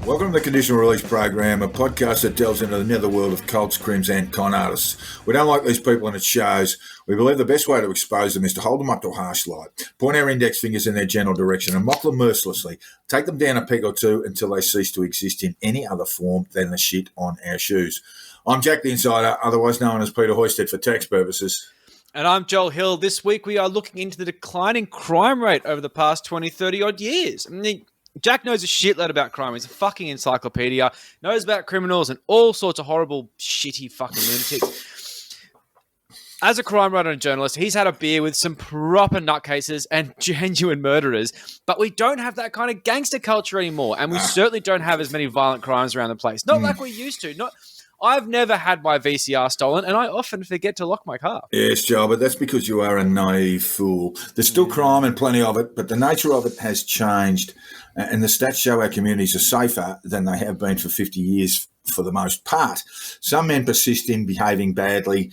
Welcome to the Conditional Release Program, a podcast that delves into the netherworld of cults, crims and con artists. We don't like these people and it shows. We believe the best way to expose them is to hold them up to a harsh light, point our index fingers in their general direction and mock them mercilessly, take them down a peg or two until they cease to exist in any other form than the shit on our shoes. I'm Jack the Insider, otherwise known as Peter Hoisted for tax purposes. And I'm Joel Hill. This week we are looking into the declining crime rate over the past 20, 30 odd years. I mean, Jack knows a shitload about crime. He's a fucking encyclopedia, knows about criminals and all sorts of horrible, shitty fucking lunatics. As a crime writer and journalist, he's had a beer with some proper nutcases and genuine murderers, but we don't have that kind of gangster culture anymore, and we certainly don't have as many violent crimes around the place. Not like we used to. I've never had my VCR stolen, and I often forget to lock my car. Yes, Joe, but that's because you are a naive fool. There's still crime and plenty of it, but the nature of it has changed, and the stats show our communities are safer than they have been for 50 years for the most part. Some men persist in behaving badly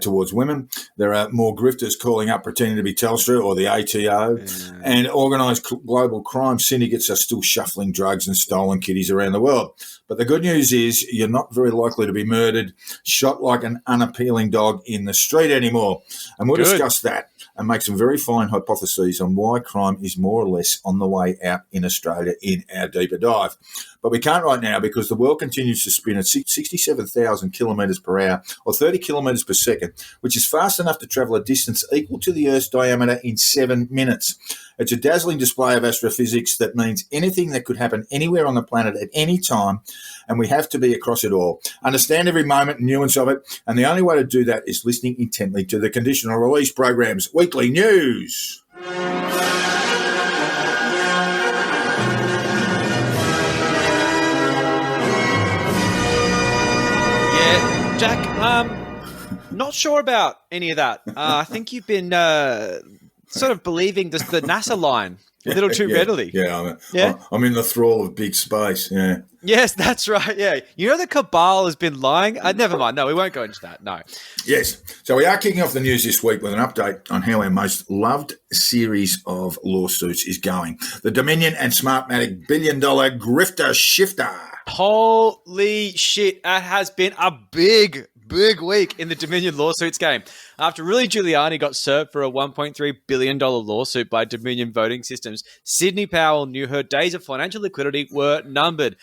towards women. There are more grifters calling up pretending to be Telstra or the ATO, and organised global crime syndicates are still shuffling drugs and stolen kiddies around the world. But the good news is you're not very likely to be murdered, shot like an unappealing dog in the street anymore. And we'll discuss that and make some very fine hypotheses on why crime is more or less on the way out in Australia in our deeper dive. But we can't right now because the world continues to spin at 67,000 kilometres per hour or 30 kilometres per second, which is fast enough to travel a distance equal to the Earth's diameter in 7 minutes. It's a dazzling display of astrophysics that means anything that could happen anywhere on the planet at any time, and we have to be across it all. Understand every moment and nuance of it, and the only way to do that is listening intently to the Conditional Release Program's weekly news. Yeah, Jack, not sure about any of that. I think you've been sort of believing the NASA line a little too readily. I'm in the thrall of big space, yeah. Yes, that's right, yeah. You know the cabal has been lying? Never mind, no, we won't go into that, no. Yes, so we are kicking off the news this week with an update on how our most loved series of lawsuits is going. The Dominion and Smartmatic billion-dollar grifter shifter. Holy shit, it has been a big week in the Dominion lawsuits game. After Rudy Giuliani got served for a $1.3 billion lawsuit by Dominion Voting Systems, Sidney Powell knew her days of financial liquidity were numbered.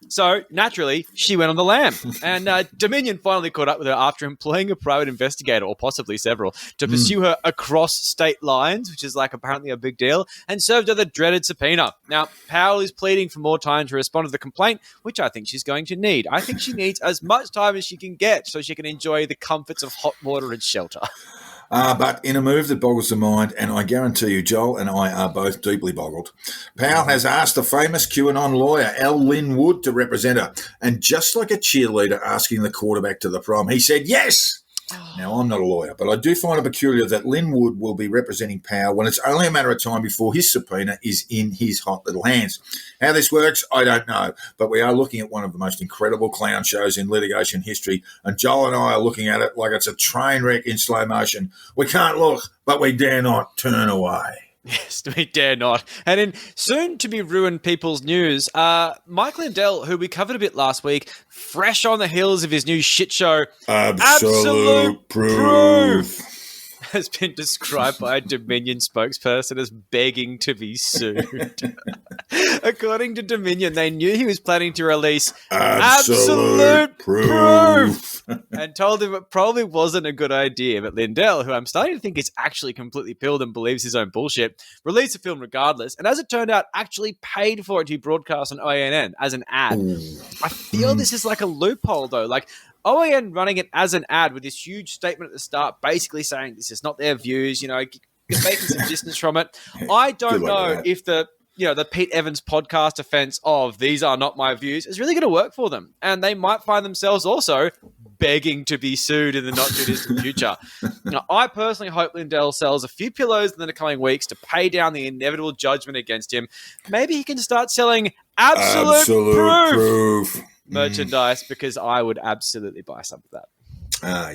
So, naturally, she went on the lam. And Dominion finally caught up with her after employing a private investigator, or possibly several, to pursue her across state lines, which is like apparently a big deal, and served her the dreaded subpoena. Now, Powell is pleading for more time to respond to the complaint, which I think she's going to need. I think she needs as much time as she can get so she can enjoy the comforts of hot water and shelter. But in a move that boggles the mind, and I guarantee you Joel and I are both deeply boggled, Powell has asked the famous QAnon lawyer, Lin Wood, to represent her. And just like a cheerleader asking the quarterback to the prom, he said yes. Now, I'm not a lawyer, but I do find it peculiar that Lin Wood will be representing Powell when it's only a matter of time before his subpoena is in his hot little hands. How this works, I don't know, but we are looking at one of the most incredible clown shows in litigation history, and Joel and I are looking at it like it's a train wreck in slow motion. We can't look, but we dare not turn away. Yes, we dare not. And in soon-to-be-ruined people's news, Mike Lindell, who we covered a bit last week, fresh on the heels of his new shit show, Absolute Proof, has been described by a Dominion spokesperson as begging to be sued. According to Dominion, they knew he was planning to release Absolute Proof and told him it probably wasn't a good idea. But Lindell, who I'm starting to think is actually completely pilled and believes his own bullshit, released the film regardless, and as it turned out, actually paid for it to be broadcast on OANN as an ad. I feel this is like a loophole, though. Like, OAN running it as an ad with this huge statement at the start, basically saying this is not their views, you know, making some distance from it. I don't know if the Pete Evans podcast offense of these are not my views is really going to work for them. And they might find themselves also begging to be sued in the not too distant future. Now, I personally hope Lindell sells a few pillows in the coming weeks to pay down the inevitable judgment against him. Maybe he can start selling Absolute Proof merchandise, because I would absolutely buy some of that.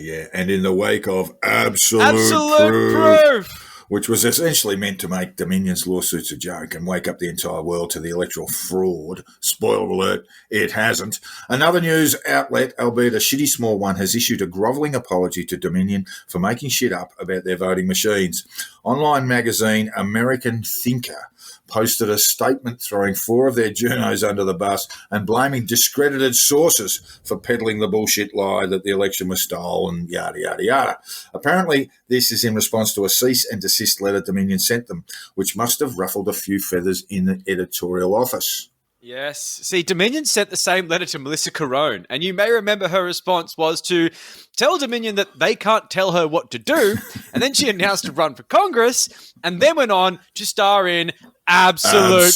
Yeah. And in the wake of Absolute Proof, which was essentially meant to make Dominion's lawsuits a joke and wake up the entire world to the electoral fraud. Spoiler alert, it hasn't. Another news outlet, albeit a shitty small one, has issued a grovelling apology to Dominion for making shit up about their voting machines. Online magazine American Thinker posted a statement throwing 4 of their journos under the bus and blaming discredited sources for peddling the bullshit lie that the election was stolen, yada, yada, yada. Apparently, this is in response to a cease and desist letter Dominion sent them, which must have ruffled a few feathers in the editorial office. Yes. See, Dominion sent the same letter to Melissa Carone, and you may remember her response was to tell Dominion that they can't tell her what to do, and then she announced to run for Congress, and then went on to star in Absolute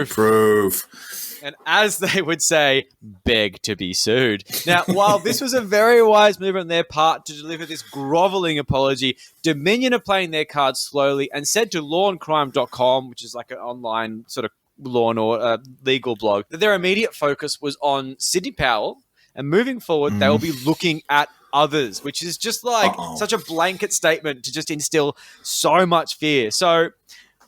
Proof. And as they would say, beg to be sued. Now, while this was a very wise move on their part to deliver this grovelling apology, Dominion are playing their cards slowly and said to lawandcrime.com, which is like an online sort of law or legal blog, that their immediate focus was on Sidney Powell, and moving forward, they will be looking at others, which is just like such a blanket statement to just instill so much fear. So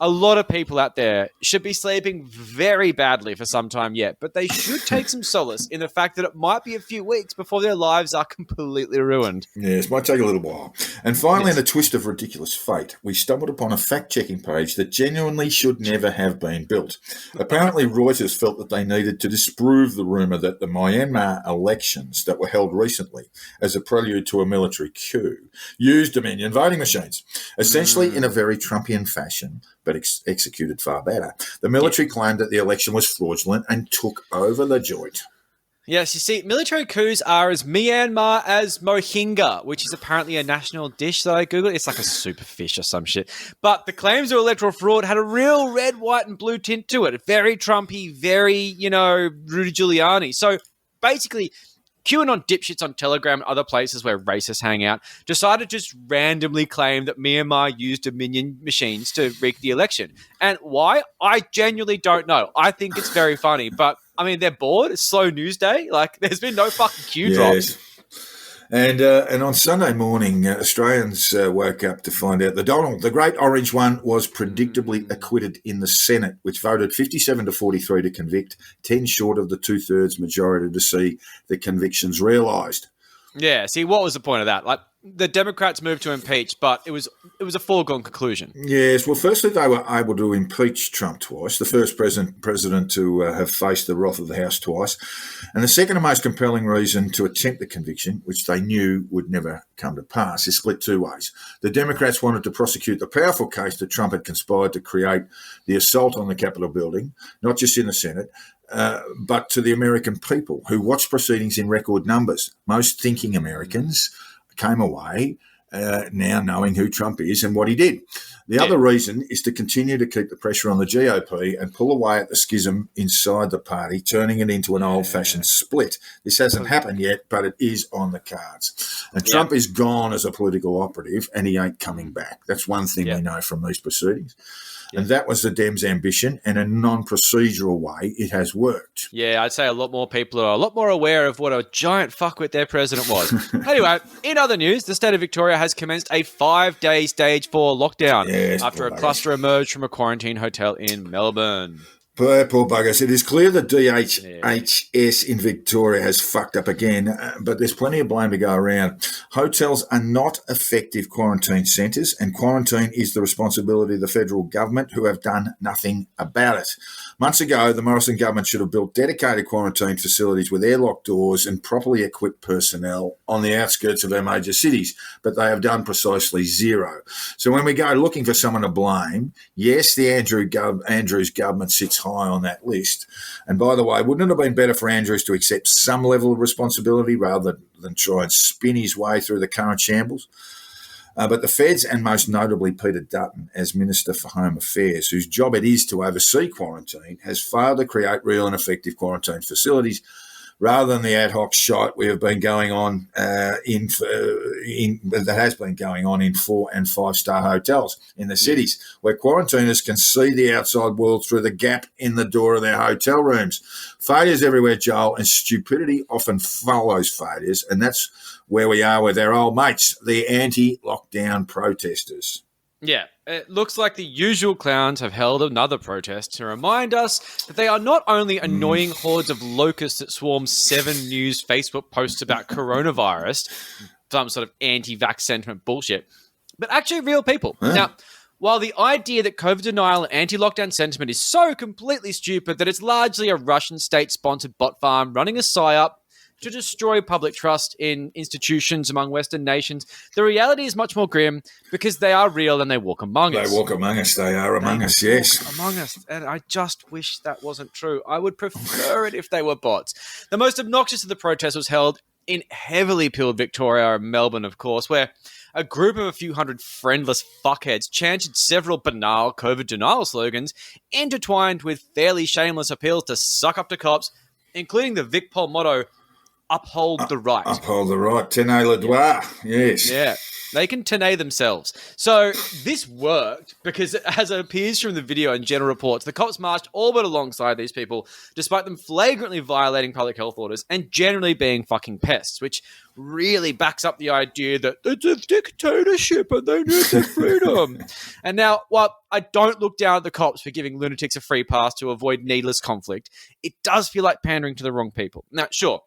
a lot of people out there should be sleeping very badly for some time yet, but they should take some solace in the fact that it might be a few weeks before their lives are completely ruined. Yes, might take a little while. And finally, in a twist of ridiculous fate, we stumbled upon a fact-checking page that genuinely should never have been built. Apparently, Reuters felt that they needed to disprove the rumour that the Myanmar elections that were held recently as a prelude to a military coup used Dominion voting machines, essentially in a very Trumpian fashion, but executed far better. The military claimed that the election was fraudulent and took over the joint. Yes, you see, military coups are as Myanmar as mohinga, which is apparently a national dish that I Googled. It's like a super fish or some shit. But the claims of electoral fraud had a real red, white, and blue tint to it. Very Trumpy, very, Rudy Giuliani. So basically, QAnon dipshits on Telegram and other places where racists hang out decided to just randomly claim that Myanmar used Dominion machines to rig the election. And why? I genuinely don't know. I think it's very funny, but I mean, they're bored. It's slow news day. Like, there's been no fucking queue drops. And on Sunday morning, Australians woke up to find out that Donald, the great orange one, was predictably acquitted in the Senate, which voted 57 to 43 to convict, 10 short of the 2/3 majority to see the convictions realised. Yeah, see, what was the point of that? Like, the Democrats moved to impeach, but it was a foregone conclusion. Yes, well, firstly, they were able to impeach Trump twice, the first president to have faced the wrath of the House twice, and the second and most compelling reason to attempt the conviction, which they knew would never come to pass, is split two ways. The Democrats wanted to prosecute the powerful case that Trump had conspired to create the assault on the Capitol building, not just in the Senate, but to the American people who watched proceedings in record numbers. Most thinking Americans came away now knowing who Trump is and what he did. The other reason is to continue to keep the pressure on the GOP and pull away at the schism inside the party, turning it into an old-fashioned split. This hasn't happened yet, but it is on the cards. And Trump is gone as a political operative, and he ain't coming back. That's one thing we know from these proceedings. And that was the Dems' ambition, and in a non-procedural way, it has worked. Yeah, I'd say a lot more people are a lot more aware of what a giant fuckwit their president was. Anyway, in other news, the state of Victoria has commenced a 5-day stage 4 lockdown after a cluster emerged from a quarantine hotel in Melbourne. Poor buggers. It is clear that DHHS in Victoria has fucked up again, but there's plenty of blame to go around. Hotels are not effective quarantine centres, and quarantine is the responsibility of the federal government, who have done nothing about it. Months ago, the Morrison government should have built dedicated quarantine facilities with airlock doors and properly equipped personnel on the outskirts of our major cities, but they have done precisely zero. So when we go looking for someone to blame, yes, the Andrews government sits high on that list. And by the way, wouldn't it have been better for Andrews to accept some level of responsibility rather than try and spin his way through the current shambles? But the feds, and most notably Peter Dutton as Minister for Home Affairs, whose job it is to oversee quarantine, has failed to create real and effective quarantine facilities, rather than the ad hoc shite we have been going on that has been going on in 4- and 5-star hotels in the cities, where quarantiners can see the outside world through the gap in the door of their hotel rooms. Failures everywhere, Joel, and stupidity often follows failures, and that's where we are with our old mates, the anti-lockdown protesters. Yeah, it looks like the usual clowns have held another protest to remind us that they are not only annoying hordes of locusts that swarm 7 news Facebook posts about coronavirus, some sort of anti-vax sentiment bullshit, but actually real people. Huh? Now, while the idea that COVID denial and anti-lockdown sentiment is so completely stupid that it's largely a Russian state-sponsored bot farm running a psyop to destroy public trust in institutions among Western nations, the reality is much more grim because they are real and they walk among us. They walk among us. They are among us, yes. Among us. And I just wish that wasn't true. I would prefer it if they were bots. The most obnoxious of the protests was held in heavily pilled Victoria and Melbourne, of course, where a group of a few hundred friendless fuckheads chanted several banal COVID denial slogans intertwined with fairly shameless appeals to suck up to cops, including the Vic Pol motto, uphold the right. Uphold the right. Tenez le droit. Yes. Yeah. They can tenez themselves. So this worked because, as it appears from the video and general reports, the cops marched all but alongside these people, despite them flagrantly violating public health orders and generally being fucking pests, which really backs up the idea that it's a dictatorship and they need their freedom. And now, while I don't look down at the cops for giving lunatics a free pass to avoid needless conflict, it does feel like pandering to the wrong people. Now, sure,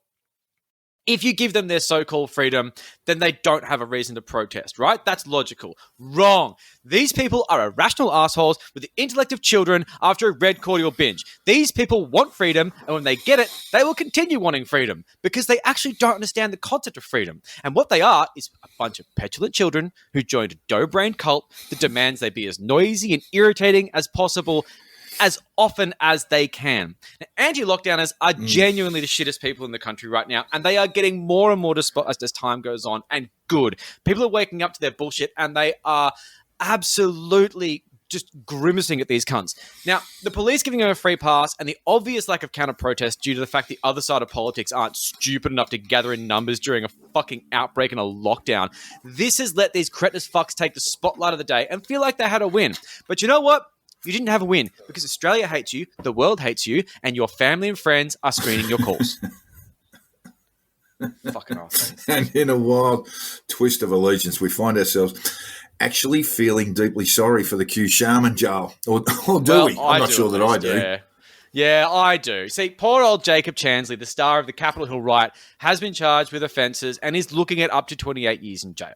if you give them their so-called freedom, then they don't have a reason to protest, right? That's logical. Wrong. These people are irrational assholes with the intellect of children after a red cordial binge. These people want freedom, and when they get it, they will continue wanting freedom because they actually don't understand the concept of freedom. And what they are is a bunch of petulant children who joined a dough-brained cult that demands they be as noisy and irritating as possible as often as they can. Now, anti-lockdowners are genuinely the shittest people in the country right now, and they are getting more and more despised as time goes on, and good. People are waking up to their bullshit, and they are absolutely just grimacing at these cunts. Now, the police giving them a free pass and the obvious lack of counter-protest due to the fact the other side of politics aren't stupid enough to gather in numbers during a fucking outbreak and a lockdown. This has let these cretinous fucks take the spotlight of the day and feel like they had a win. But you know what? You didn't have a win because Australia hates you, the world hates you, and your family and friends are screening your calls. Fucking awesome. And in a wild twist of allegiance, we find ourselves actually feeling deeply sorry for the Q shaman, Joel. Or do we? I'm not sure that I do. Yeah. Yeah, I do. See, poor old Jacob Chansley, the star of the Capitol Hill riot, has been charged with offences and is looking at up to 28 years in jail.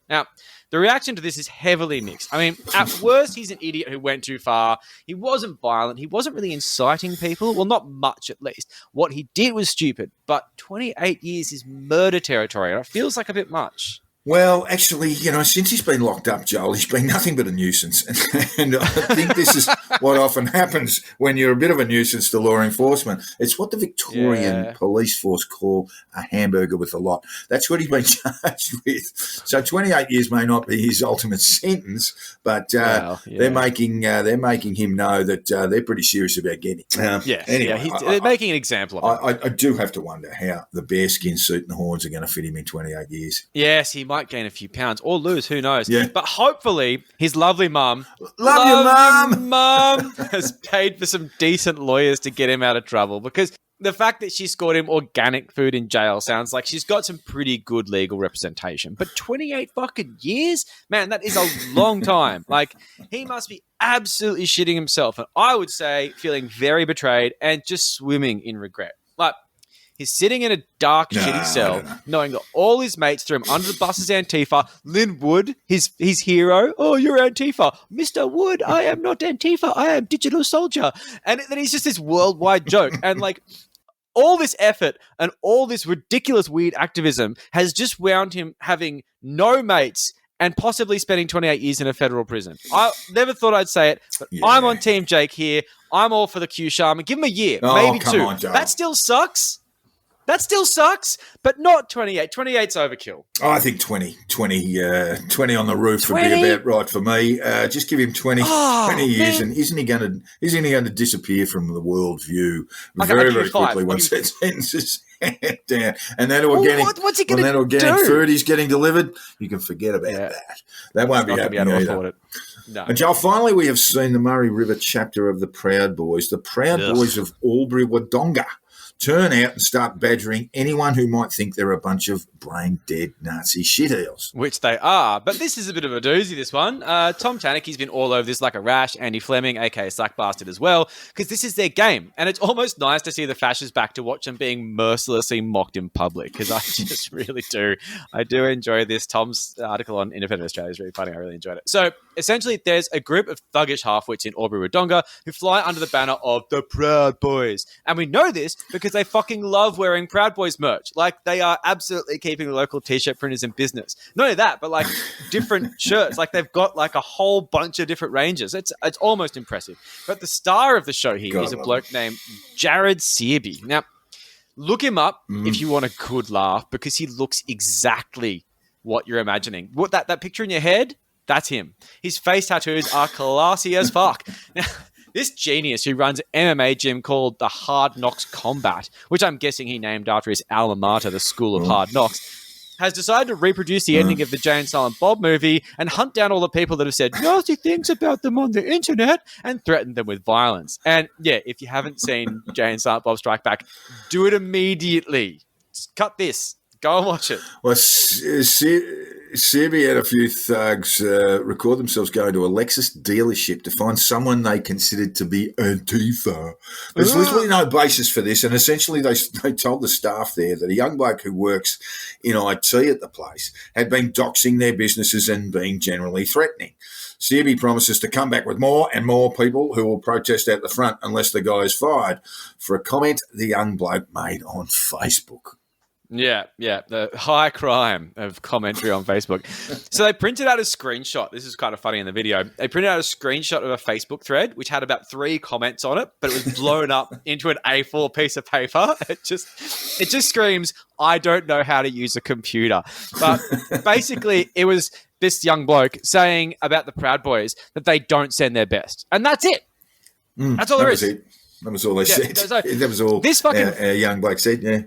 Now, the reaction to this is heavily mixed. I mean, at worst, he's an idiot who went too far. He wasn't violent. He wasn't really inciting people. Well, not much, at least. What he did was stupid. But 28 years is murder territory, and it feels like a bit much. Well, actually, since he's been locked up, Joel, he's been nothing but a nuisance. And I think this is what often happens when you're a bit of a nuisance to law enforcement. It's what the Victorian police force call a hamburger with a lot. That's what he's been charged with. So 28 years may not be his ultimate sentence, but they're making him know that they're pretty serious about getting him. Anyway, they're making an example of him. I do have to wonder how the bearskin suit and horns are going to fit him in 28 years. Yes, he might gain a few pounds or lose, who knows. Yeah. But hopefully his lovely mum, Love you, Mum, has paid for some decent lawyers to get him out of trouble, because the fact that she scored him organic food in jail sounds like she's got some pretty good legal representation. But 28 fucking years? Man, that is a long time. Like, he must be absolutely shitting himself. And I would say feeling very betrayed and just swimming in regret. Like, he's sitting in a dark, shitty cell, knowing that all his mates threw him under the bus as Antifa. Lin Wood, his hero. Oh, you're Antifa. Mr. Wood, I am not Antifa. I am Digital Soldier. And then he's just this worldwide joke. And like, all this effort and all this ridiculous, weird activism has just wound him having no mates and possibly spending 28 years in a federal prison. I never thought I'd say it, but I'm on Team Jake here. I'm all for the Q Shaman. Give him a year, maybe two. On, that still sucks. That still sucks, but not 28. 28's overkill. I think 20 on the roof 20? Would be about right for me. Just give him 20 years, and isn't he going to disappear from the world view very quickly once that sentence is down? And that what's he going to do? Food he's getting delivered, you can forget about that. That won't be happening either. No. And Joel, finally we have seen the Murray River chapter of the Proud Boys, the Proud Boys of Albury-Wodonga turn out and start badgering anyone who might think they're a bunch of brain-dead Nazi shit-eels. Which they are. But this is a bit of a doozy, this one. Tom Tanucky's been all over this like a rash. Andy Fleming, a.k.a. Slack Bastard as well, because this is their game. And it's almost nice to see the fascists back to watch them being mercilessly mocked in public, because I just really do. I do enjoy this. Tom's article on Independent Australia is really funny. I really enjoyed it. So essentially, there's a group of thuggish halfwits in Albury-Wodonga who fly under the banner of the Proud Boys. And we know this because they fucking love wearing Proud Boys merch. Like, they are absolutely keeping the local t-shirt printers in business. Not only that, but like different shirts. Like, they've got like a whole bunch of different ranges. It's almost impressive. But the star of the show here is a bloke named Jared Searby. Now, look him up if you want a good laugh, because he looks exactly what you're imagining. What that picture in your head? That's him. His face tattoos are classy as fuck. Now, this genius who runs an MMA gym called the Hard Knocks Combat, which I'm guessing he named after his alma mater, the School of Hard Knocks, has decided to reproduce the ending of the Jay and Silent Bob movie and hunt down all the people that have said nasty things about them on the internet and threaten them with violence. And yeah, if you haven't seen Jay and Silent Bob Strike Back, do it immediately. Just cut this. Go and watch it. Well, Searby had a few thugs record themselves going to a Lexus dealership to find someone they considered to be Antifa. There's literally no basis for this, and essentially they told the staff there that a young bloke who works in IT at the place had been doxing their businesses and being generally threatening. Searby promises to come back with more and more people who will protest out the front unless the guy is fired, for a comment the young bloke made on Facebook. Yeah, the high crime of commentary on Facebook. So they printed out a screenshot. This is kind of funny in the video. They printed out a screenshot of a Facebook thread, which had about 3 comments on it, but it was blown up into an A4 piece of paper. It just screams, I don't know how to use a computer. But basically, it was this young bloke saying about the Proud Boys that they don't send their best. And that's it. That's all there is. That was all they said. That was all this fucking young bloke said, yeah.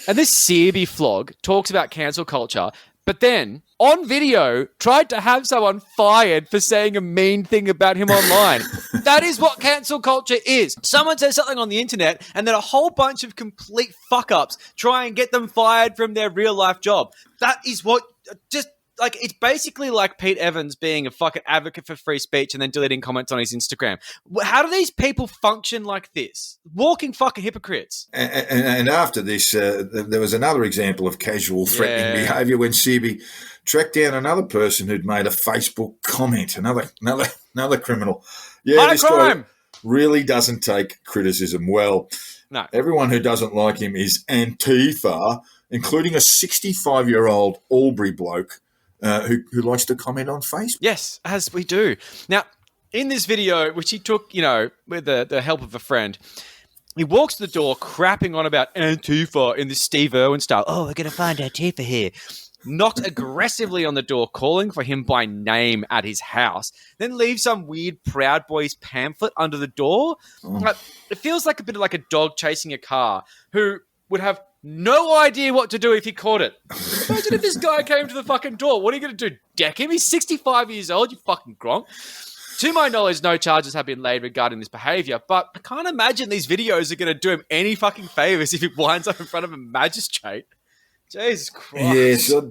And this Searby flog talks about cancel culture, but then on video tried to have someone fired for saying a mean thing about him online. That is what cancel culture is. Someone says something on the internet and then a whole bunch of complete fuck-ups try and get them fired from their real-life job. That is what just... Like, it's basically like Pete Evans being a fucking advocate for free speech and then deleting comments on his Instagram. How do these people function like this? Walking fucking hypocrites. And after this, there was another example of casual threatening behaviour when Searby tracked down another person who'd made a Facebook comment. Another criminal. Yeah, this guy really doesn't take criticism well. No. Everyone who doesn't like him is Antifa, including a 65-year-old Albury bloke who likes to comment on Facebook. Yes, as we do. Now, in this video, which he took, with the help of a friend, he walks to the door crapping on about Antifa in this Steve Irwin style. Oh, we're going to find Antifa here. Knocked aggressively on the door, calling for him by name at his house. Then leaves some weird Proud Boys pamphlet under the door. It feels like a bit of like a dog chasing a car who would have no idea what to do if he caught it. Imagine if this guy came to the fucking door. What are you going to do? Deck him? He's 65 years old, you fucking gronk. To my knowledge, no charges have been laid regarding this behaviour, but I can't imagine these videos are going to do him any fucking favours if he winds up in front of a magistrate. Jesus Christ. Yes, I'd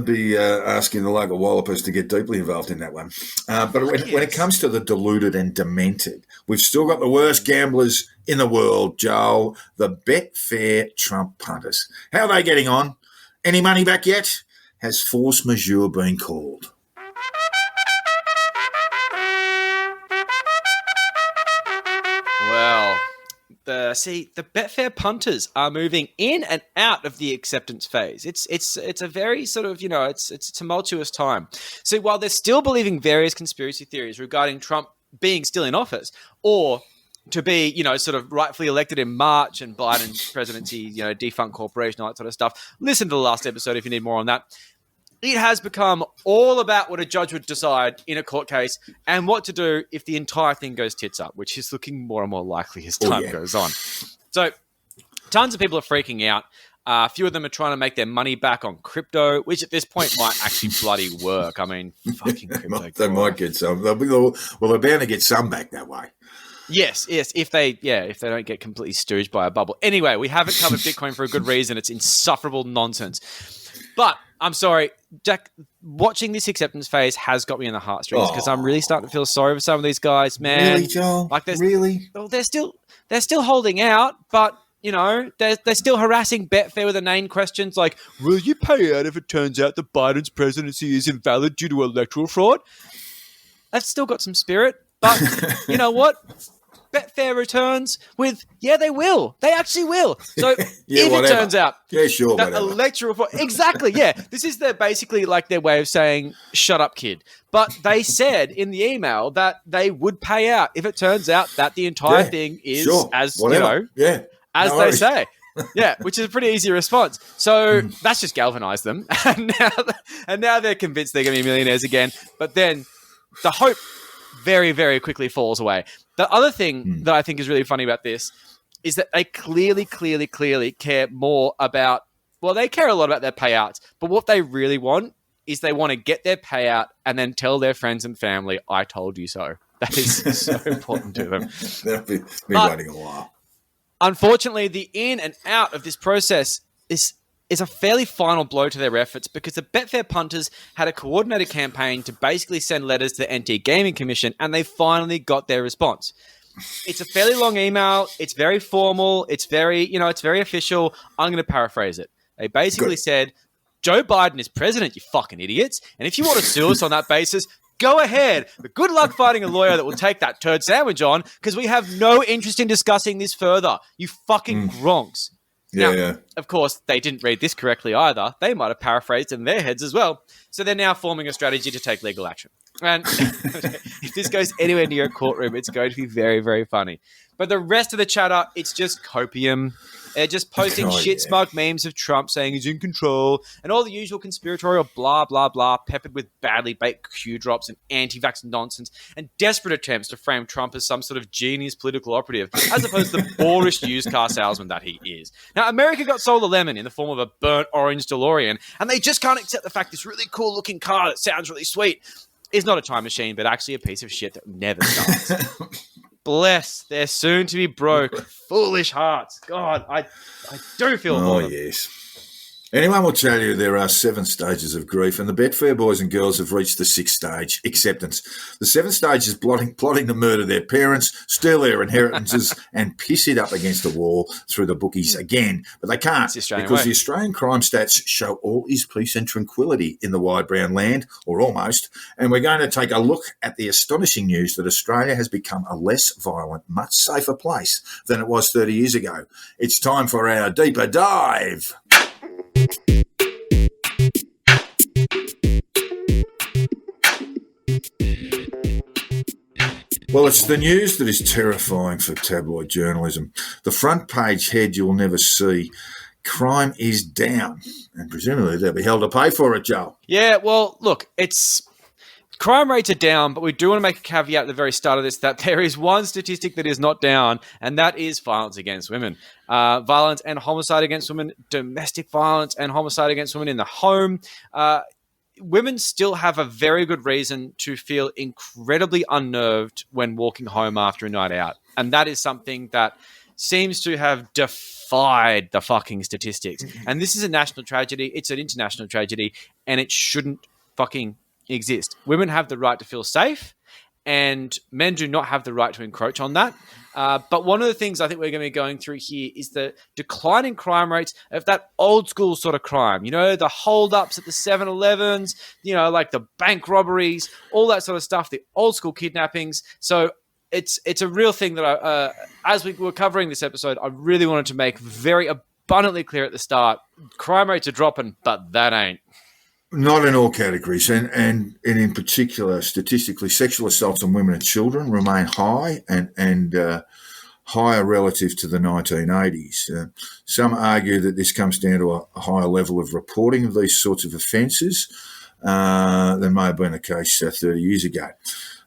be asking the local wallopers to get deeply involved in that one. But when it comes to the deluded and demented, we've still got the worst gamblers in the world, Joel, the Betfair Trump punters. How are they getting on? Any money back yet? Has force majeure been called? Well, the Betfair punters are moving in and out of the acceptance phase. It's a very sort of, it's a tumultuous time. So while they're still believing various conspiracy theories regarding Trump being still in office or to be, sort of rightfully elected in March and Biden's presidency, defunct corporation, all that sort of stuff, listen to the last episode if you need more on that. It has become all about what a judge would decide in a court case and what to do if the entire thing goes tits up, which is looking more and more likely as time goes on. So tons of people are freaking out. A few of them are trying to make their money back on crypto, which at this point might actually bloody work. I mean, fucking crypto. They might get some. They're bound to get some back that way. Yes. If they don't get completely stooged by a bubble. Anyway, we haven't covered Bitcoin for a good reason. It's insufferable nonsense. But I'm sorry, Jack, watching this acceptance phase has got me in the heartstrings because I'm really starting to feel sorry for some of these guys, man. Really, Joel? Really? Well, they're still holding out, but they're still harassing Betfair with inane questions like, will you pay out if it turns out that Biden's presidency is invalid due to electoral fraud? They've still got some spirit, but you know what? Betfair returns with, they will. They actually will. So if it turns out that electoral fraud, exactly, this is basically like their way of saying, shut up, kid. But they said in the email that they would pay out if it turns out that the entire thing is as they say. Yeah, which is a pretty easy response. So that's just galvanized them. And now they're convinced they're going to be millionaires again. But then the hope very, very quickly falls away. The other thing that I think is really funny about this is that they clearly care more about, they care a lot about their payouts, but what they really want is they want to get their payout and then tell their friends and family, I told you so. That is so important to them. They'll be waiting a while. Unfortunately, the in and out of this process is a fairly final blow to their efforts because the Betfair punters had a coordinated campaign to basically send letters to the Anti-Gaming Commission, and they finally got their response. It's a fairly long email. It's very formal. It's very, it's very official. I'm going to paraphrase it. They basically said, Joe Biden is president, you fucking idiots. And if you want to sue us on that basis, go ahead. But good luck finding a lawyer that will take that turd sandwich on because we have no interest in discussing this further. You fucking gronks. Now, of course, they didn't read this correctly either. They might have paraphrased in their heads as well. So they're now forming a strategy to take legal action. And if this goes anywhere near a courtroom, it's going to be very, very funny. But the rest of the chatter, it's just copium. They're just posting smug memes of Trump saying he's in control and all the usual conspiratorial blah, blah, blah, peppered with badly baked Q drops and anti-vax nonsense and desperate attempts to frame Trump as some sort of genius political operative as opposed to the boorish used car salesman that he is. Now, America got sold a lemon in the form of a burnt orange DeLorean, and they just can't accept the fact this really cool looking car that sounds really sweet is not a time machine, but actually a piece of shit that never starts. Bless their soon-to-be broke, foolish hearts. God, I do feel for them. Yes. Anyone will tell you there are 7 stages of grief, and the Betfair boys and girls have reached the 6th stage, acceptance. The 7th stage is plotting to murder their parents, steal their inheritances, and piss it up against the wall through the bookies again. But they can't because the Australian crime stats show all is peace and tranquility in the wide brown land, or almost. And we're going to take a look at the astonishing news that Australia has become a less violent, much safer place than it was 30 years ago. It's time for our deeper dive. Well, it's the news that is terrifying for tabloid journalism. The front page head you'll never see. Crime is down, and presumably they'll be held to pay for it, Joe. Yeah, well, look, crime rates are down, but we do want to make a caveat at the very start of this that there is one statistic that is not down, and that is violence against women. Violence and homicide against women, domestic violence and homicide against women in the home. Women still have a very good reason to feel incredibly unnerved when walking home after a night out. And that is something that seems to have defied the fucking statistics. And this is a national tragedy. It's an international tragedy, and it shouldn't fucking exist. Women have the right to feel safe, and men do not have the right to encroach on that. But one of the things I think we're going to be going through here is the declining crime rates of that old school sort of crime. The hold-ups at the 7-Elevens, like the bank robberies, all that sort of stuff, the old school kidnappings. So it's a real thing that as we were covering this episode, I really wanted to make very abundantly clear at the start. Crime rates are dropping, but that ain't. Not in all categories, and in particular, statistically, sexual assaults on women and children remain high and higher relative to the 1980s. Some argue that this comes down to a higher level of reporting of these sorts of offences than may have been the case 30 years ago.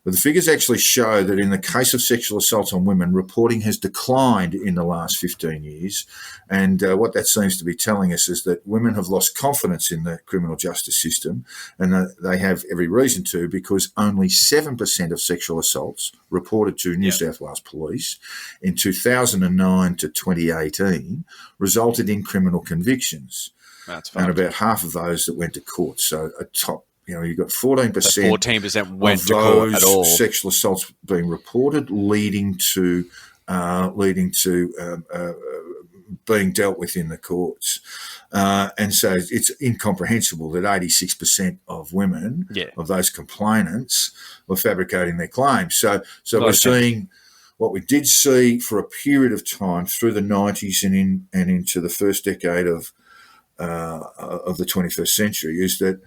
But the figures actually show that in the case of sexual assaults on women, reporting has declined in the last 15 years. And what that seems to be telling us is that women have lost confidence in the criminal justice system, and they have every reason to, because only 7% of sexual assaults reported to New South Wales Police in 2009 to 2018 resulted in criminal convictions. And about half of those that went to court. So a top, you've got 14%. 14% went to court at all. Sexual assaults being reported, leading to being dealt with in the courts. And so it's incomprehensible that 86% of women, of those complainants, were fabricating their claims. So we're seeing what we did see for a period of time through the 90s and into the first decade of the 21st century is that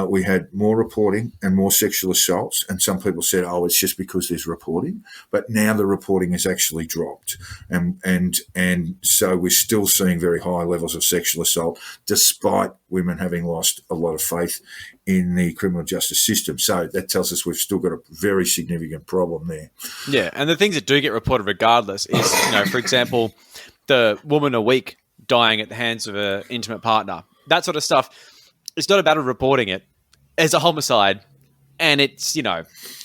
we had more reporting and more sexual assaults, and some people said, it's just because there's reporting. But now the reporting has actually dropped, and so we're still seeing very high levels of sexual assault, despite women having lost a lot of faith in the criminal justice system. So that tells us we've still got a very significant problem there. Yeah, and the things that do get reported regardless is, for example, the woman a week dying at the hands of an intimate partner, that sort of stuff. It's not about reporting it as a homicide, and it's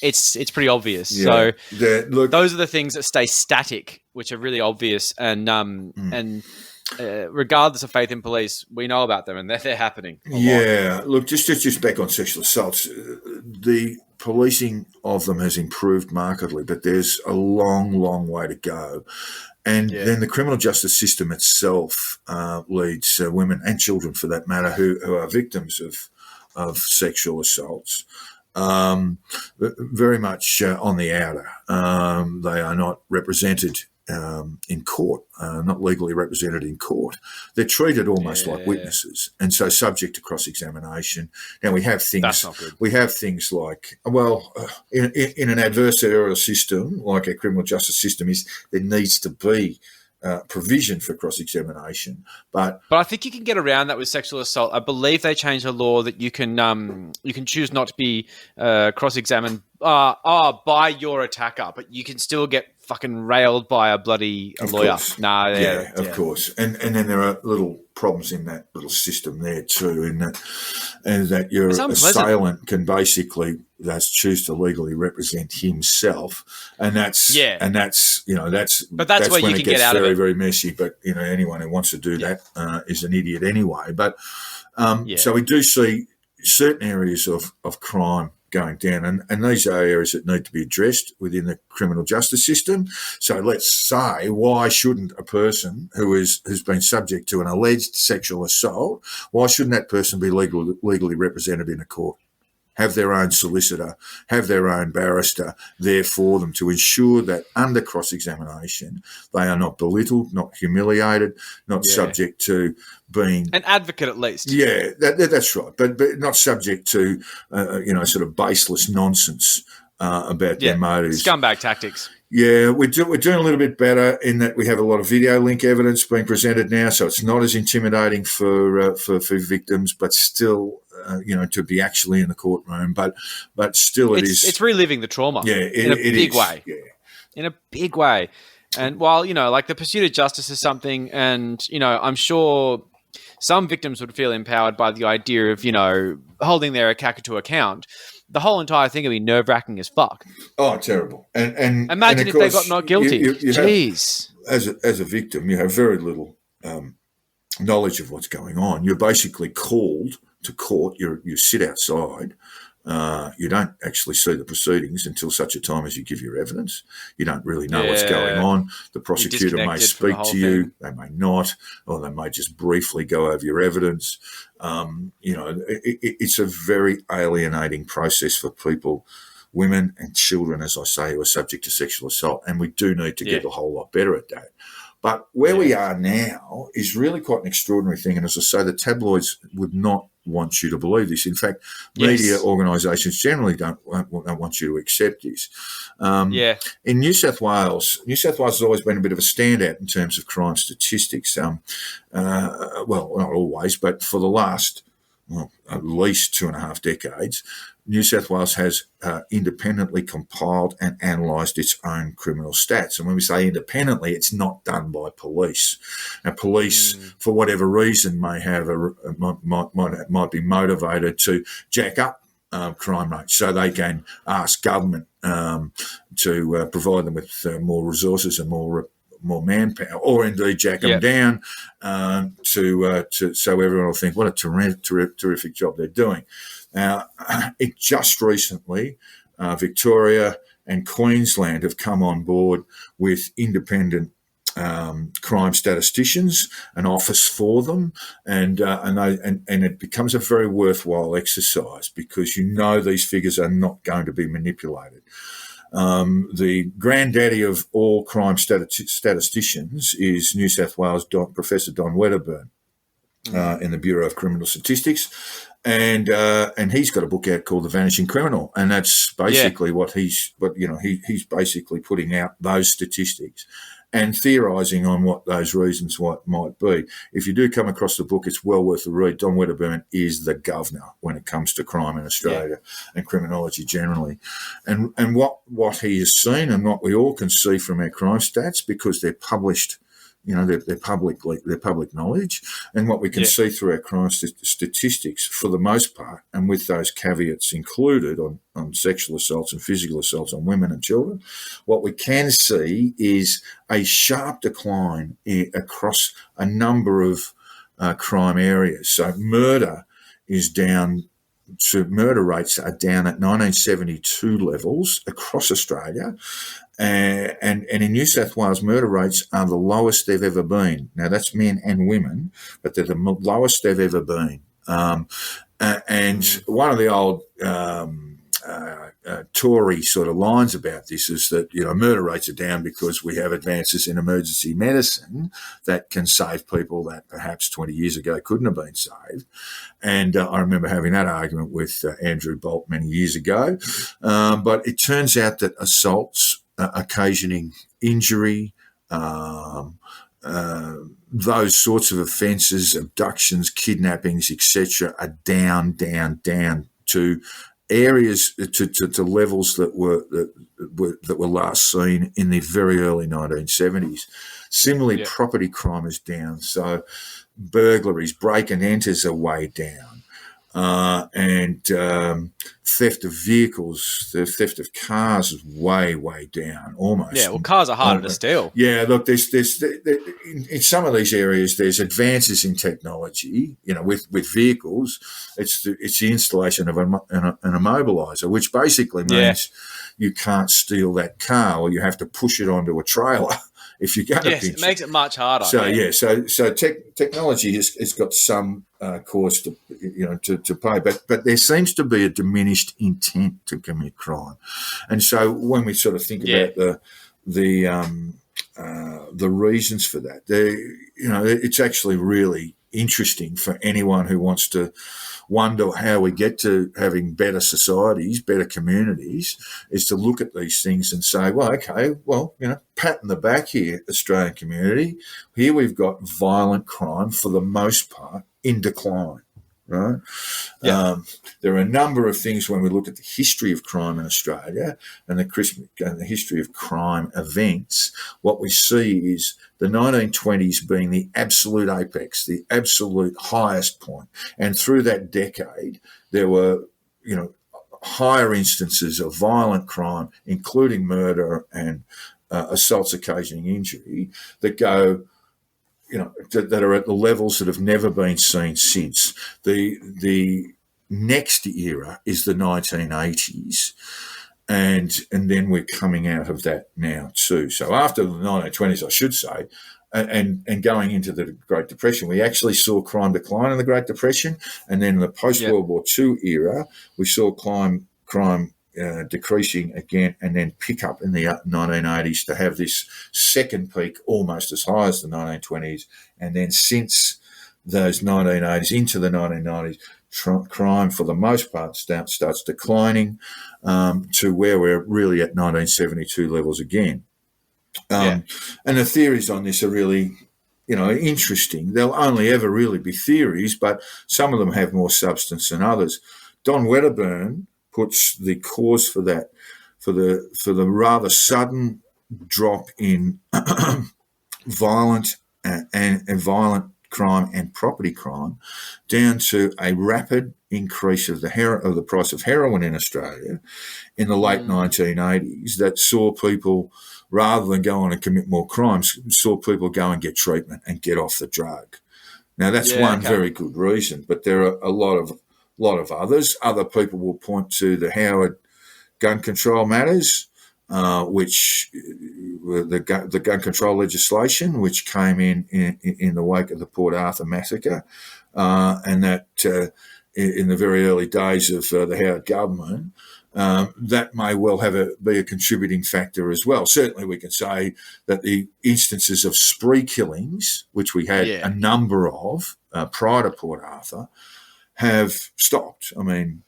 it's pretty obvious. Yeah. So those are the things that stay static, which are really obvious, and regardless of faith in police, we know about them, and they're happening. Look, just back on sexual assaults, the policing of them has improved markedly, but there's a long, long way to go. And then the criminal justice system itself leads women and children, for that matter, who are victims of sexual assaults, very much on the outer. They are not represented in court, not legally represented in court. They're treated almost like witnesses, and so subject to cross-examination. Now we have things. That's not good. We have things like, in an adversarial system like a criminal justice system, there needs to be provision for cross-examination, but I think you can get around that with sexual assault. I believe they changed the law that you can choose not to be cross-examined by your attacker, but you can still get fucking railed by a bloody lawyer. Of course. And then there are little problems in that little system there too, and that your assailant can basically choose to legally represent himself, and that's But that's where you when can it gets get out very, of it. very messy. But anyone who wants to do that is an idiot anyway. But so we do see certain areas of crime going down, and these are areas that need to be addressed within the criminal justice system. So let's say, why shouldn't a person who's been subject to an alleged sexual assault, why shouldn't that person be legally represented in a court? Have their own solicitor, have their own barrister there for them to ensure that under cross-examination they are not belittled, not humiliated, not subject to being... An advocate at least. Yeah, that's right. But not subject to, sort of baseless nonsense about their motives. Scumbag tactics. Yeah, we're doing a little bit better in that we have a lot of video link evidence being presented now, so it's not as intimidating for victims, but still... to be actually in the courtroom, but still it's reliving the trauma. In a big way. Yeah. In a big way. And while, like the pursuit of justice is something, and, I'm sure some victims would feel empowered by the idea of, holding their attacker to account, the whole entire thing would be nerve-wracking as fuck. Oh, terrible. And imagine if they got not guilty. You Jeez. As a victim, you have very little knowledge of what's going on. You're basically called to court. You sit outside. You don't actually see the proceedings until such a time as you give your evidence. You don't really know what's going on. The prosecutor may speak to you, they may not, or they may just briefly go over your evidence. It's a very alienating process for people, women and children, as I say, who are subject to sexual assault, and we do need to get a whole lot better at that. But where we are now is really quite an extraordinary thing. And as I say, the tabloids would not want you to believe this. In fact, media organisations generally don't want you to accept this. In New South Wales has always been a bit of a standout in terms of crime statistics. Not always, but for the last at least 2.5 decades, New South Wales has independently compiled and analysed its own criminal stats. And when we say independently, it's not done by police. Now, police, for whatever reason, may have might be motivated to jack up crime rates, so they can ask government to provide them with more resources and more manpower, or indeed jack them down to so everyone will think what a terrific job they're doing. Now, it just recently, Victoria and Queensland have come on board with independent crime statisticians, an office for them, and it becomes a very worthwhile exercise because these figures are not going to be manipulated. The granddaddy of all crime statisticians is New South Wales Professor Don Wedderburn in the Bureau of Criminal Statistics, and he's got a book out called The Vanishing Criminal, and that's basically he's basically putting out those statistics and theorising on what those reasons might be. If you do come across the book, it's well worth a read. Don Wedderburn is the governor when it comes to crime in Australia and criminology generally. And what he has seen and what we all can see from our crime stats, because they're published, they're public knowledge, and what we can see through our crime statistics for the most part, and with those caveats included on sexual assaults and physical assaults on women and children, what we can see is a sharp decline across a number of crime areas. So murder rates are down at 1972 levels across Australia. And in New South Wales, murder rates are the lowest they've ever been. Now, that's men and women, but they're the lowest they've ever been. And one of the old Tory sort of lines about this is that, murder rates are down because we have advances in emergency medicine that can save people that perhaps 20 years ago couldn't have been saved. And I remember having that argument with Andrew Bolt many years ago. But it turns out that assaults occasioning injury, those sorts of offences, abductions, kidnappings, etc., are down to areas to levels that were last seen in the very early 1970s. Similarly, property crime is down, so burglaries, break and enters are way down. And theft of vehicles, the theft of cars is way down, almost. Yeah, well, cars are harder to steal. Yeah, look, there's in some of these areas there's advances in technology. With vehicles, it's the installation of an immobiliser, which basically means you can't steal that car, or you have to push it onto a trailer. If you're going to pinch it makes it much harder. So technology has got some cause to pay, but there seems to be a diminished intent to commit crime, and so when we sort of think about the reasons for that, it's actually really interesting for anyone who wants to wonder how we get to having better societies, better communities, is to look at these things and say, pat in the back here, Australian community. Here we've got violent crime for the most part in decline, right? Yeah. There are a number of things when we look at the history of crime in Australia and the history of crime events. What we see is the 1920s being the absolute apex, the absolute highest point. And through that decade, there were, higher instances of violent crime, including murder and assaults occasioning injury, that go, that are at the levels that have never been seen since. The next era is the 1980s. And then we're coming out of that now too. So after the 1920s, I should say, and going into the Great Depression, we actually saw crime decline in the Great Depression. And then in the post-World War II era, we saw crime decreasing again and then pick up in the 1980s to have this second peak almost as high as the 1920s. And then since those 1980s into the 1990s, crime for the most part starts declining to where we're really at 1972 levels again. And the theories on this are really, interesting. They'll only ever really be theories, but some of them have more substance than others. Don Wedderburn puts the cause for that, for the rather sudden drop in violent violent crime and property crime, down to a rapid increase of the price of heroin in Australia in the late 1980s, that saw people, rather than go on and commit more crimes, saw people go and get treatment and get off the drug. Now, that's very good reason, but there are a lot of others. Other people will point to the Howard gun control matters, which the gun control legislation, which came in the wake of the Port Arthur massacre, and that in the very early days of the Howard government, that may well be a contributing factor as well. Certainly we can say that the instances of spree killings, which we had a number of prior to Port Arthur, have stopped. I mean...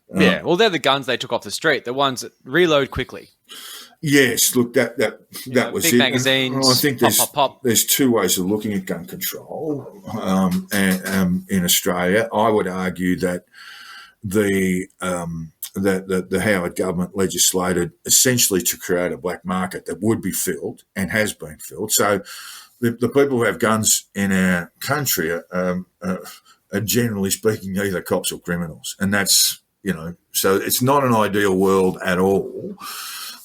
well, they're the guns they took off the street, the ones that reload quickly. Yes, look, that was big it. Magazines, I think pop. There's two ways of looking at gun control in Australia. I would argue that the Howard government legislated essentially to create a black market that would be filled and has been filled. So the people who have guns in our country are generally speaking either cops or criminals, and that's, so it's not an ideal world at all.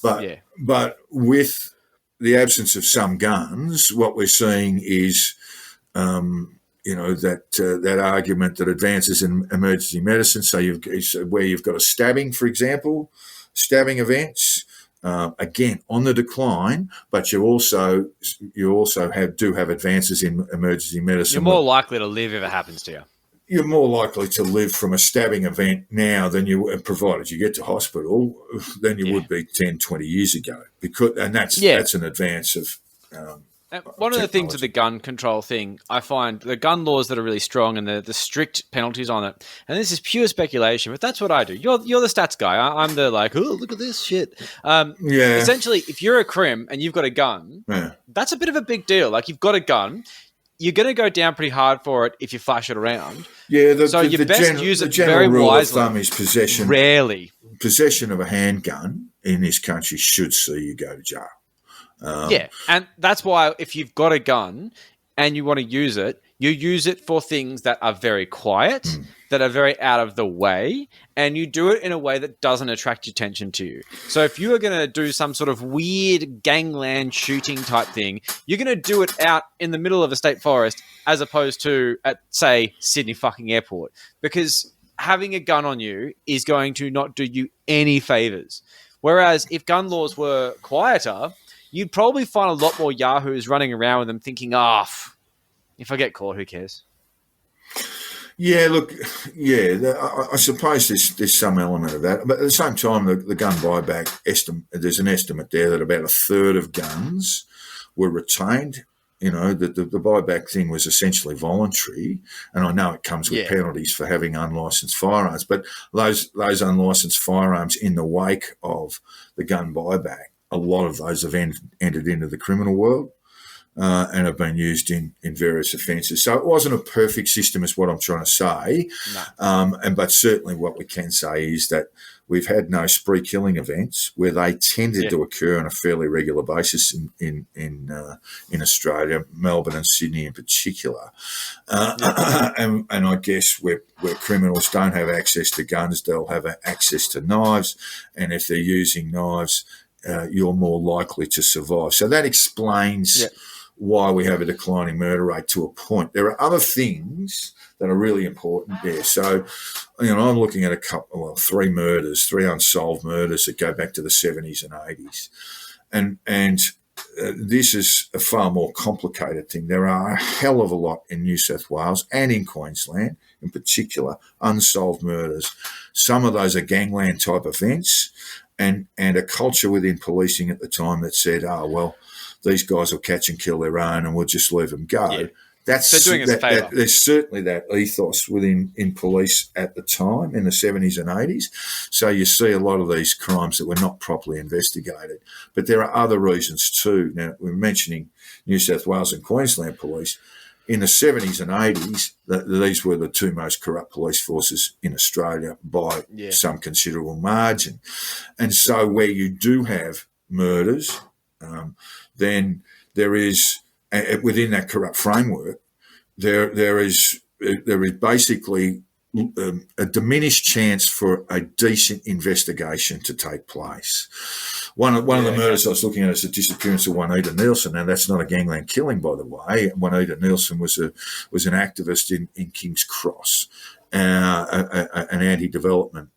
But with the absence of some guns, what we're seeing is, that argument that advances in emergency medicine. So where you've got a stabbing, for example, stabbing events, again on the decline, but you also have advances in emergency medicine. You're more likely to live if it happens to you. You're more likely to live from a stabbing event now than provided you get to hospital, than you would be 10, 20 years ago. That's an advance of one of the things with the gun control thing, I find the gun laws that are really strong and the strict penalties on it, and this is pure speculation, but that's what I do. You're the stats guy. I'm the look at this shit. Essentially, if you're a crim and you've got a gun, that's a bit of a big deal. Like, you've got a gun, you're going to go down pretty hard for it if you flash it around. Yeah, so you best use it very wisely. The general rule of thumb is possession. Rarely. Possession of a handgun in this country should see you go to jail. And that's why if you've got a gun and you want to use it, you use it for things that are very quiet, that are very out of the way, and you do it in a way that doesn't attract attention to you. So if you are going to do some sort of weird gangland shooting type thing, you're going to do it out in the middle of a state forest as opposed to at, say, Sydney fucking airport, because having a gun on you is going to not do you any favors. Whereas if gun laws were quieter, you'd probably find a lot more yahoos running around with them thinking, if I get caught, who cares? Yeah, look, I suppose there's some element of that. But at the same time, the gun buyback there's an estimate there that about a third of guns were retained. The buyback thing was essentially voluntary, and I know it comes with penalties for having unlicensed firearms, but those unlicensed firearms in the wake of the gun buyback, a lot of those have entered into the criminal world and have been used in various offences. So it wasn't a perfect system is what I'm trying to say. No. But certainly what we can say is that we've had no spree killing events where they tended to occur on a fairly regular basis in Australia, Melbourne and Sydney in particular. And I guess where criminals don't have access to guns, they'll have access to knives. And if they're using knives, you're more likely to survive. So that explains why we have a declining murder rate to a point. There are other things that are really important there. So, I'm looking at three unsolved murders that go back to the 70s and 80s. And this is a far more complicated thing. There are a hell of a lot in New South Wales and in Queensland, in particular, unsolved murders. Some of those are gangland type events, and a culture within policing at the time that said, these guys will catch and kill their own and we'll just leave them go. Yeah. They're doing us a favour. There's certainly that ethos in police at the time in the 70s and 80s. So you see a lot of these crimes that were not properly investigated. But there are other reasons too. Now, we're mentioning New South Wales and Queensland police. in the 70s and 80s, these were the two most corrupt police forces in Australia by some considerable margin. And so where you do have murders, then there is, within that corrupt framework, there is basically a diminished chance for a decent investigation to take place. One of the murders I was looking at is the disappearance of Juanita Nielsen. Now, that's not a gangland killing, by the way. Juanita Nielsen was an activist in King's Cross, an anti-development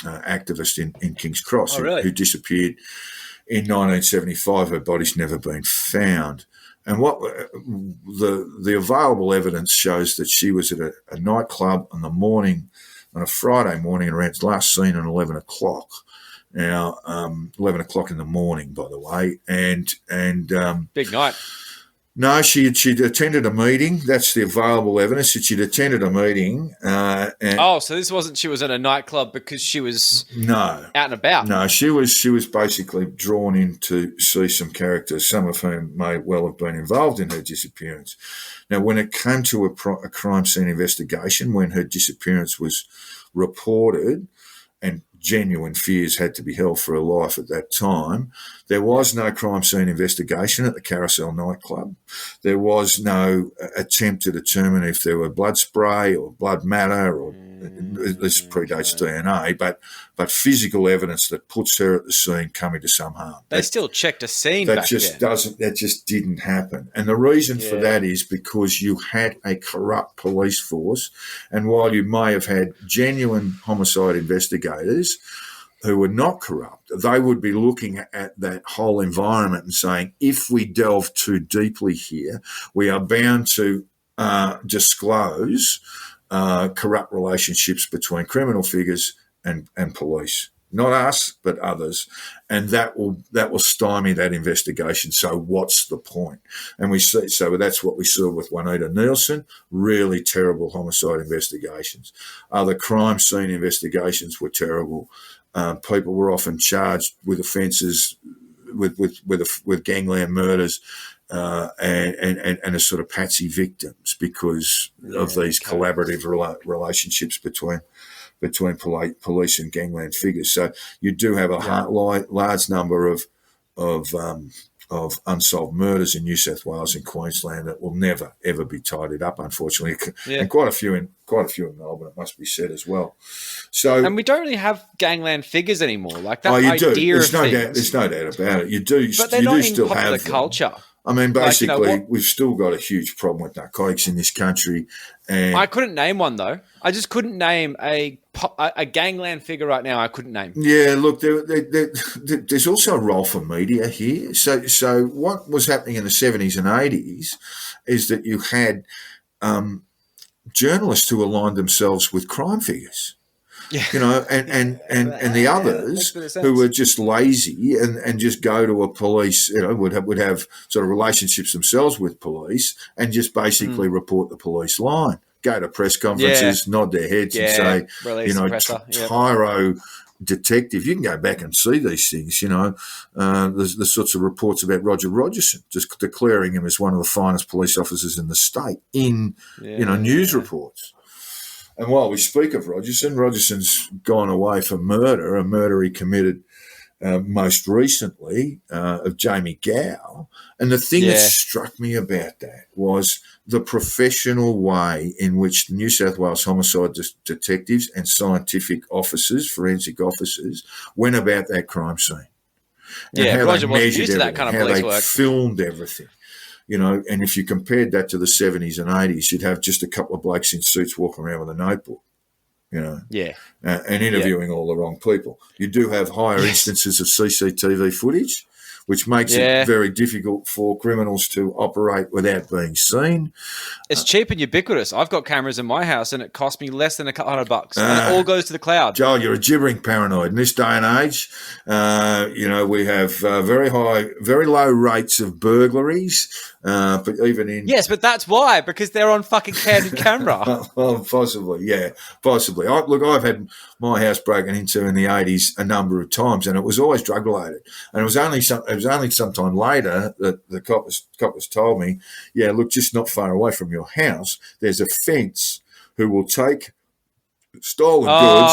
activist in King's Cross who disappeared in 1975. Her body's never been found. And what the available evidence shows that she was at a nightclub on a Friday morning, around last seen at 11 o'clock. Now, 11 o'clock in the morning, by the way, and big night. No, she'd attended a meeting. That's the available evidence that she'd attended a meeting. So this wasn't she was at a nightclub because she was out and about. No, she was basically drawn in to see some characters, some of whom may well have been involved in her disappearance. Now, when it came to a crime scene investigation, when her disappearance was reported, and genuine fears had to be held for her life at that time, there was no crime scene investigation at the Carousel nightclub. There was no attempt to determine if there were blood spray or blood matter, or this predates DNA, but physical evidence that puts her at the scene coming to some harm. They still checked a scene back then. That just didn't happen. And the reason for that is because you had a corrupt police force, and while you may have had genuine homicide investigators who were not corrupt, they would be looking at that whole environment and saying, if we delve too deeply here, we are bound to disclose corrupt relationships between criminal figures and police. Not us, but others. And that will stymie that investigation. So what's the point? And so that's what we saw with Juanita Nielsen, really terrible homicide investigations. Other crime scene investigations were terrible. People were often charged with offences, with gangland murders, and as sort of patsy victims because of these collaborative relationships between police and gangland figures. So you do have a large number of unsolved murders in New South Wales and Queensland that will never ever be tidied up, unfortunately, and quite a few in Melbourne, it must be said as well. So, and we don't really have gangland figures anymore. Like that idea of things. There's no doubt about it. You do, but they're not in still popular have culture. I mean, basically, we've still got a huge problem with narcotics in this country. And I couldn't name one, though. I just couldn't name a gangland figure right now. I couldn't name. Yeah, look, there's also a role for media here. So what was happening in the 70s and 80s is that you had journalists who aligned themselves with crime figures. Yeah. You know, and the others who were just lazy and just go to a police, would have sort of relationships themselves with police and just basically report the police line, go to press conferences, nod their heads and say, tyro detective. You can go back and see these things, the sorts of reports about Roger Rogerson, just declaring him as one of the finest police officers in the state in, news reports. And while we speak of Rogerson's gone away for murder, a murder he committed most recently of Jamie Gow. And the thing that struck me about that was the professional way in which the New South Wales homicide detectives and scientific officers, forensic officers, went about that crime scene. And how Roger they wasn't measured used to that kind of police work. Filmed everything. And if you compared that to the 70s and 80s, you'd have just a couple of blokes in suits walking around with a notebook, and interviewing all the wrong people. You do have higher instances of CCTV footage, which makes it very difficult for criminals to operate without being seen. It's cheap and ubiquitous. I've got cameras in my house, and it cost me less than $200, and it all goes to the cloud. Joel, you're a gibbering paranoid. In this day and age, we have very low rates of burglaries, but even in... Yes, but that's why, because they're on fucking candid camera. Well, possibly. I've had my house broken into in the 80s a number of times, and it was always drug-related. And it was was only sometime later that the coppers told me, yeah, look, just not far away from your house, there's a fence who will take stolen goods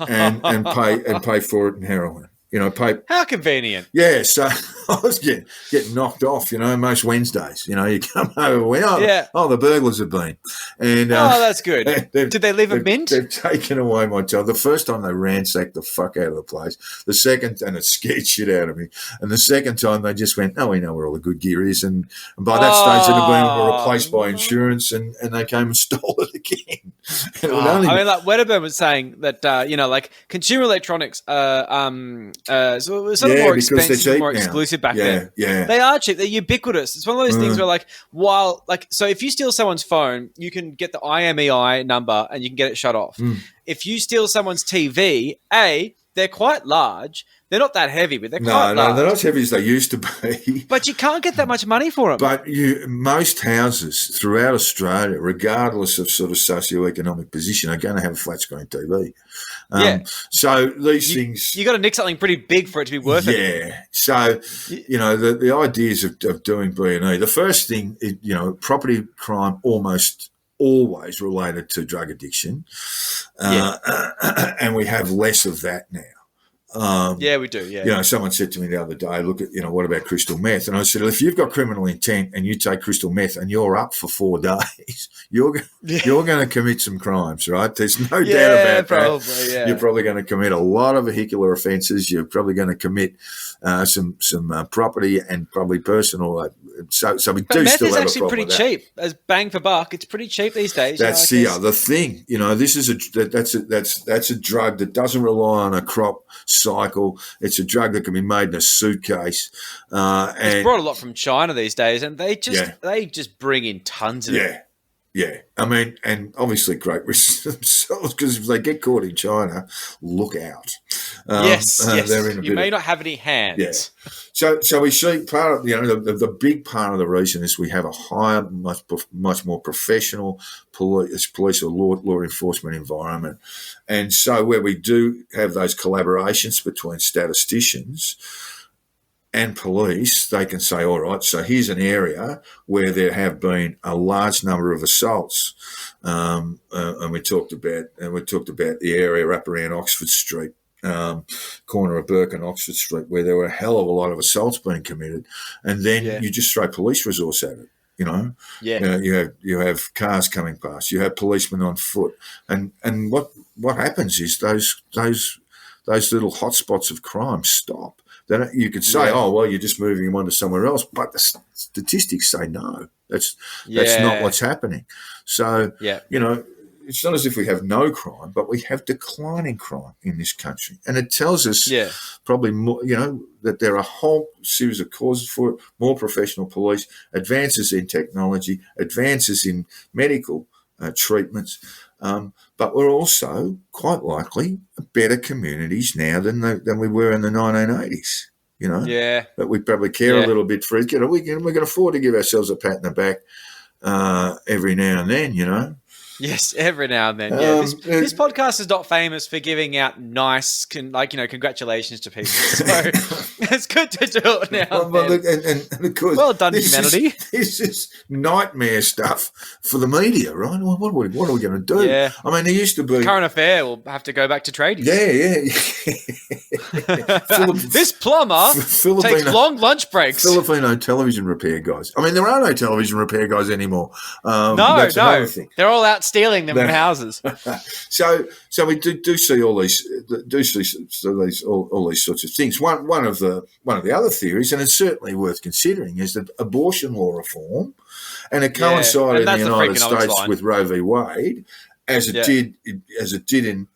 and pay for it in heroin. Pay. How convenient. Yeah, so I was getting knocked off, most Wednesdays. You come over, the burglars have been. And that's good. Did they leave a mint? They've taken away my child. The first time they ransacked the fuck out of the place. The second, and it scared shit out of me. And the second time they just went, we know where all the good gear is. And by that stage it had been replaced by insurance, and they came and stole it again. Like Wedderburn was saying that, like consumer electronics so it was sort of more expensive, more exclusive back then. Yeah, they are cheap. They're ubiquitous. It's one of those things where, so if you steal someone's phone, you can get the IMEI number and you can get it shut off. If you steal someone's TV, they're quite large. They're not that heavy, but they're quite large. No, they're not as heavy as they used to be. But you can't get that much money for them. But most houses throughout Australia, regardless of sort of socioeconomic position, are going to have a flat screen TV. So these things... You got to nick something pretty big for it to be worth it. Yeah. So, the ideas of doing B&E, the first thing is, property crime almost always related to drug addiction. And we have less of that now. We do. Yeah. Someone said to me the other day, look at, what about crystal meth? And I said, well, if you've got criminal intent and you take crystal meth and you're up for 4 days, you're going to commit some crimes, right? There's no doubt about that. Yeah. You're probably going to commit a lot of vehicular offences. You're probably going to commit some property and probably personal. So we do still have a problem with that. Meth is actually pretty cheap. As bang for buck, it's pretty cheap these days. That's the other thing. This is that's a drug that doesn't rely on a crop cycle. It's a drug that can be made in a suitcase. It's brought a lot from China these days, and they just bring in tons of it. Yeah. I mean, and obviously great risks themselves, because if they get caught in China, look out. Yes. You may not have any hands. Yeah. So we see part of, the big part of the reason is we have a higher, much more professional police or law enforcement environment. And so where we do have those collaborations between statisticians and police, they can say, all right, so here's an area where there have been a large number of assaults. And we talked about the area up around Oxford Street, corner of Burke and Oxford Street, where there were a hell of a lot of assaults being committed. And then you just throw police resource at it. You have cars coming past, you have policemen on foot, and what happens is those little hotspots of crime stop. Then you could say, you're just moving them on to somewhere else, but the statistics say no. That's not what's happening. So it's not as if we have no crime, but we have declining crime in this country, and it tells us probably more, that there are a whole series of causes for it: more professional police, advances in technology, advances in medical treatments. But we're also quite likely better communities now than we were in the 1980s. But we probably care a little bit for it. We can afford to give ourselves a pat in the back every now and then. Yes, every now and then. Yeah, this podcast is not famous for giving out nice, congratulations to people. So it's good to do it now. And of course, well done, humanity. This is nightmare stuff for the media, right? What are we going to do? Yeah. I mean, there used to be current affair. We'll have to go back to tradies. This plumber takes long lunch breaks. Filipino television repair guys. I mean, there are no television repair guys anymore. No. They're all out stealing them from houses. So we do see all these sorts of things. One of the other theories, and it's certainly worth considering, is that abortion law reform, and it coincided in the United States with Roe v. Wade, as it did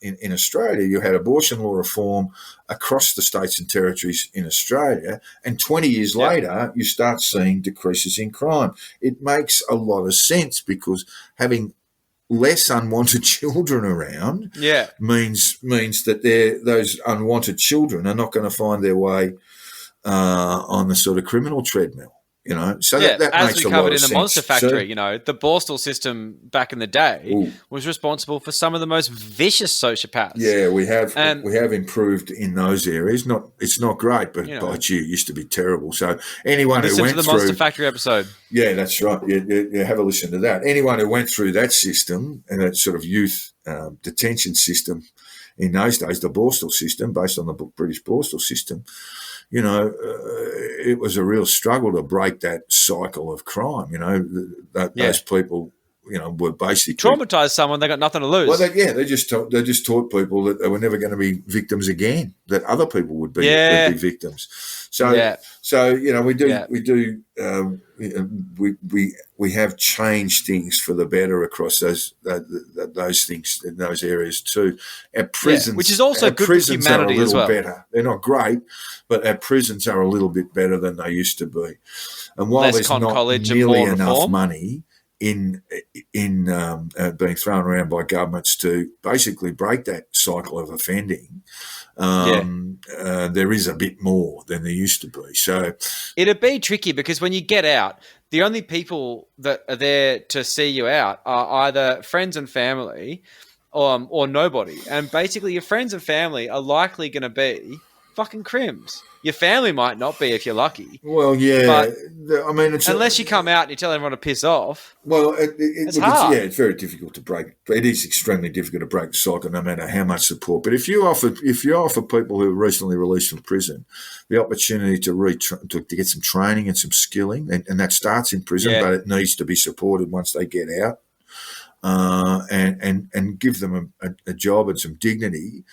in Australia. You had abortion law reform across the states and territories in Australia, and 20 years later, you start seeing decreases in crime. It makes a lot of sense, because having less unwanted children around means that those unwanted children are not going to find their way on the sort of criminal treadmill. So that as makes we a lot covered of in the sense. Monster Factory, So, the Borstal system back in the day was responsible for some of the most vicious sociopaths. Yeah, we have improved in those areas. It's not great, but by gee, it used to be terrible. So anyone who went to the through Monster Factory episode. Yeah, that's right. You have a listen to that. Anyone who went through that system and that sort of youth detention system in those days, the Borstal system, based on the British Borstal system, it was a real struggle to break that cycle of crime. Those people, were basically traumatized someone. They got nothing to lose. Well, they just taught people that they were never going to be victims again. That other people would be victims. So we have changed things for the better across those things in those areas too. Our prisons, which is also good for humanity as well. Better. They're not great, but our prisons are a little bit better than they used to be. And while there's not nearly enough money in being thrown around by governments to basically break that cycle of offending, there is a bit more than there used to be. So it'd be tricky because when you get out, the only people that are there to see you out are either friends and family or nobody. And basically your friends and family are likely going to be fucking crims. Your family might not be if you're lucky. Well, yeah. But I mean, unless you come out and you tell everyone to piss off. Well, it's hard. It's very difficult to break. It is extremely difficult to break the cycle, no matter how much support. But if you offer people who are recently released from prison the opportunity to get some training and some skilling, and that starts in prison, but it needs to be supported once they get out, and give them a job and some dignity.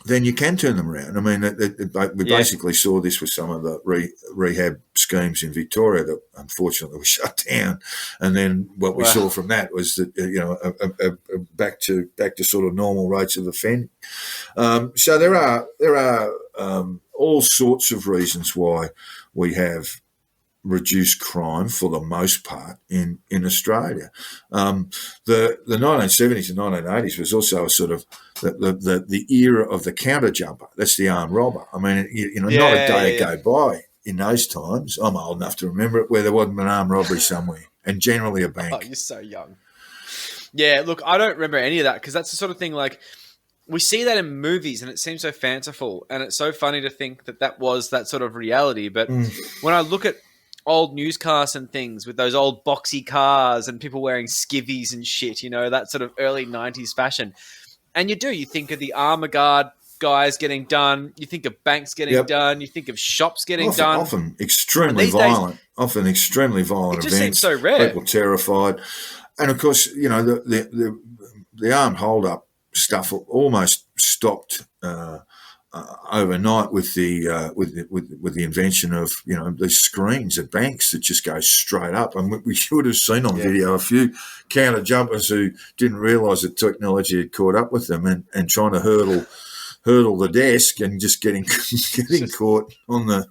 Then you can turn them around. I mean, we basically saw this with some of the rehab schemes in Victoria that unfortunately were shut down, and then what we saw from that was that back to sort of normal rates of offending. So there are all sorts of reasons why we have reduced crime for the most part in Australia. The 1970s and 1980s was also a sort of the era of the counter jumper. That's the armed robber. I mean, not a day go by in those times. I'm old enough to remember it where there wasn't an armed robbery somewhere, and generally a bank. Oh, you're so young. Yeah, look, I don't remember any of that because that's the sort of thing like we see that in movies and it seems so fanciful and it's so funny to think that was that sort of reality. But when I look at old newscasts and things with those old boxy cars and people wearing skivvies and shit, that sort of early 90s fashion. And you think of the armor guard guys getting done. You think of banks getting done. You think of shops getting done. Often extremely violent. It just seems so rare. People terrified. And, of course, the armed hold-up stuff almost stopped overnight with the invention of these screens at banks that just go straight up. And we should have seen on video a few counter jumpers who didn't realise that technology had caught up with them and trying to hurdle the desk and just getting caught on the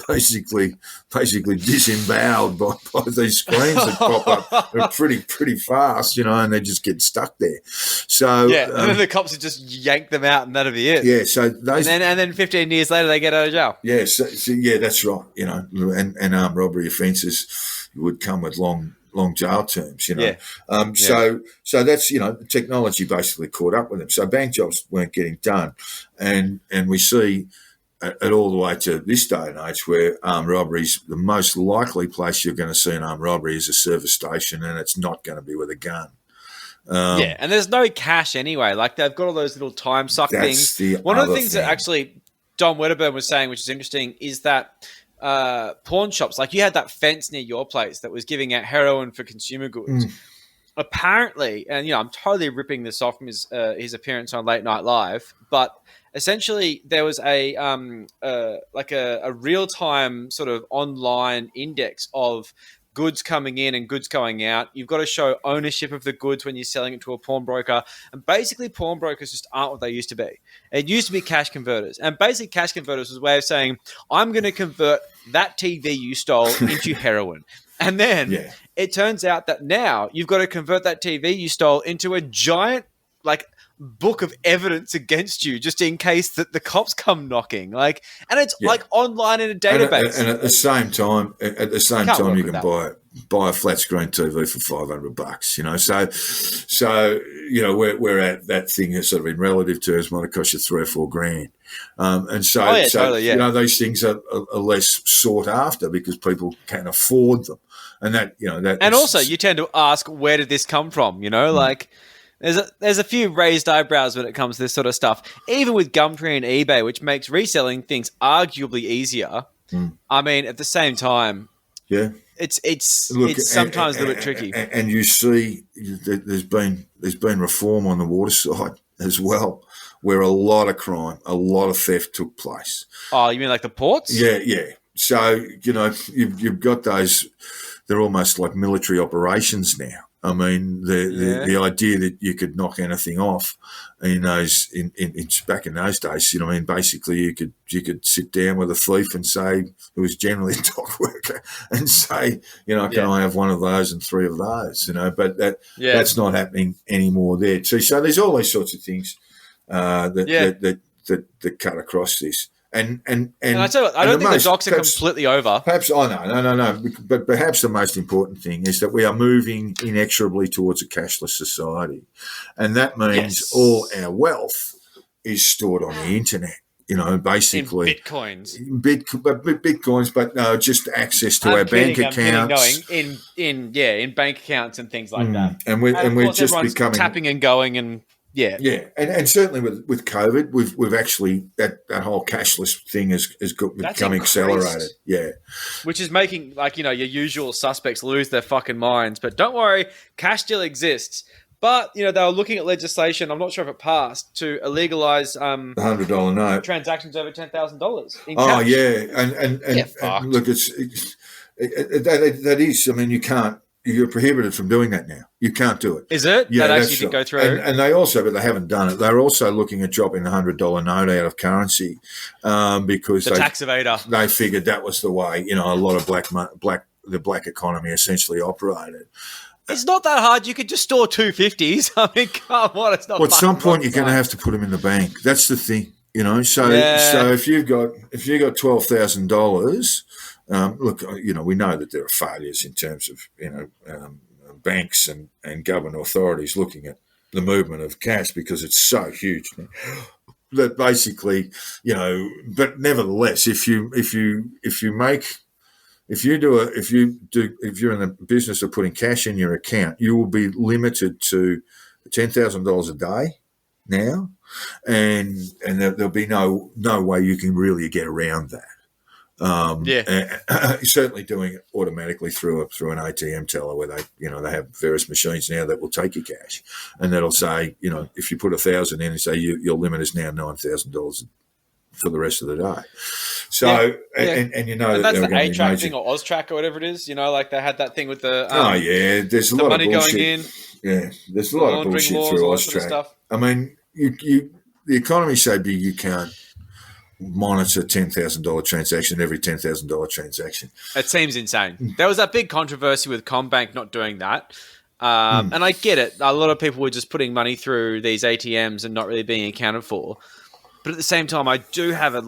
basically disemboweled by these screens that pop up. They're pretty fast, and they just get stuck there. So and then the cops would just yank them out and that'll be it. Yeah, so those and then 15 years later they get out of jail. Yeah, so that's right. And armed robbery offences would come with long jail terms, So that's, technology basically caught up with them. So bank jobs weren't getting done. And we see it all the way to this day and age where armed robberies, the most likely place you're going to see an armed robbery is a service station, and it's not going to be with a gun. And there's no cash anyway. Like they've got all those little time suck things. One of the things that actually Don Wedderburn was saying, which is interesting, is that pawn shops, like you had that fence near your place that was giving out heroin for consumer goods. Apparently, and I'm totally ripping this off from his appearance on Late Night Live, but essentially there was a real time sort of online index of goods coming in and goods going out. You've got to show ownership of the goods when you're selling it to a pawnbroker. And basically, pawnbrokers just aren't what they used to be. It used to be cash converters. And basically, cash converters was a way of saying, I'm going to convert that TV you stole into heroin. And then it turns out that now you've got to convert that TV you stole into a giant, like book of evidence against you just in case that the cops come knocking. Like, and it's like online in a database. And at the same time, you can buy a flat screen TV for $500. You know, so you know we're at that thing that's sort of in relative terms might have cost you $3 or $4 grand. And so, totally, you know, these things are less sought after because people can afford them. And and also you tend to ask, where did this come from? You know, like there's a few raised eyebrows when it comes to this sort of stuff, even with Gumtree and eBay, which makes reselling things arguably easier. I mean, at the same time, it's sometimes a little bit tricky. And you see, there's been reform on the water side as well, where a lot of crime, a lot of theft took place. Oh, you mean like the ports? Yeah. So, you know, you've got those, they're almost like military operations now. I mean, the idea that you could knock anything off in back in those days, you know, I mean, basically you could sit down with a thief and say, it was generally a dock worker, and say, you know, can I have one of those and 3 of those, you know, but that's not happening anymore there. So there's all these sorts of things that cut across this. And I don't think the docks are completely over. Perhaps no. But perhaps the most important thing is that we are moving inexorably towards a cashless society, and that means all our wealth is stored on the internet. You know, basically in bitcoins, but no, just access to our bank accounts. In bank accounts and things like that. And we're just becoming tapping and going and. Yeah, and certainly with COVID, we've actually that whole cashless thing has become accelerated. Yeah, which is making, like, you know, your usual suspects lose their fucking minds. But don't worry, cash still exists. But, you know, they were looking at legislation, I'm not sure if it passed, to illegalize the $100 note transactions over $10,000 in cash. Oh yeah, and look, that is. I mean, you can't. You're prohibited from doing that now. You can't do it. Is it? Yeah, that actually did go through. And they also, but they haven't done it. They're also looking at dropping the $100 note out of currency because the tax evader. They figured that was the way, you know, a lot of the black economy essentially operated. It's not that hard. You could just store 250s. I mean, come on, it's not. Well, at some point, you're going to have to put them in the bank. That's the thing, you know. So if you've got $12,000. Look, you know, we know that there are failures in terms of, you know, banks and government authorities looking at the movement of cash because it's so huge that basically, you know, but nevertheless, if you're in the business of putting cash in your account, you will be limited to $10,000 a day now, and there'll be no way you can really get around that. Certainly doing it automatically through an ATM teller where they have various machines now that will take your cash, and that'll say, you know, if you put 1,000 in and say your limit is now $9,000 for the rest of the day. So and you know and that's the A-Track thing or OzTrack or whatever it is. You know, like they had that thing with the there's a lot money of bullshit going in. Yeah, there's a lot of bullshit through OzTrack. Sort of stuff. I mean, the economy's so big you can't monitor $10,000 transaction every $10,000 transaction. It seems insane. There was that big controversy with Combank not doing that. And I get it. A lot of people were just putting money through these ATMs and not really being accounted for. But at the same time, I do have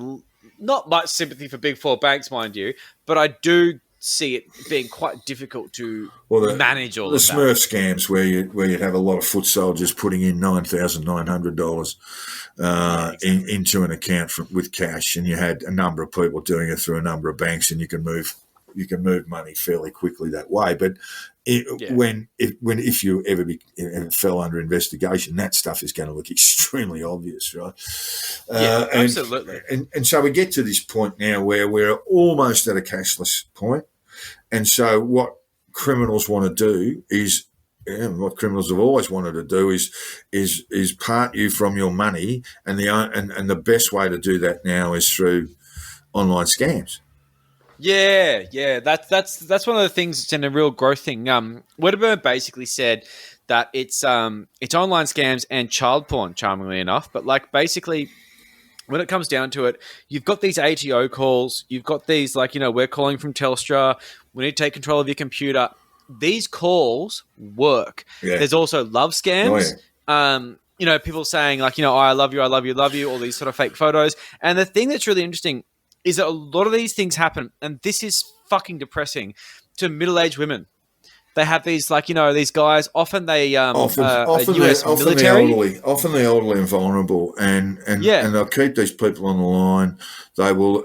not much sympathy for big four banks, mind you, but I do see it being quite difficult to manage all of that. The Smurf scams where you'd have a lot of foot soldiers putting in $9,900 into an account with cash, and you had a number of people doing it through a number of banks, and you can move money fairly quickly that way. But if you ever fell under investigation, that stuff is going to look extremely obvious, right? Absolutely. And so we get to this point now where we're almost at a cashless point, and so what criminals want to do is. What criminals have always wanted to do is part you from your money, and the best way to do that now is through online scams. Yeah, that's one of the things that's in a real growth thing. Wedderburn basically said that it's online scams and child porn, charmingly enough, but like basically when it comes down to it, you've got these ATO calls, you've got these like, you know, we're calling from Telstra, we need to take control of your computer. These calls work. Yeah. There's also love scams. people saying like, oh, I love you, I love you, love you, all these sort of fake photos. And the thing that's really interesting is that a lot of these things happen, and this is fucking depressing, to middle-aged women. They have these, like, these guys. Often they often US military, often the elderly and vulnerable, and they'll keep these people on the line. They will,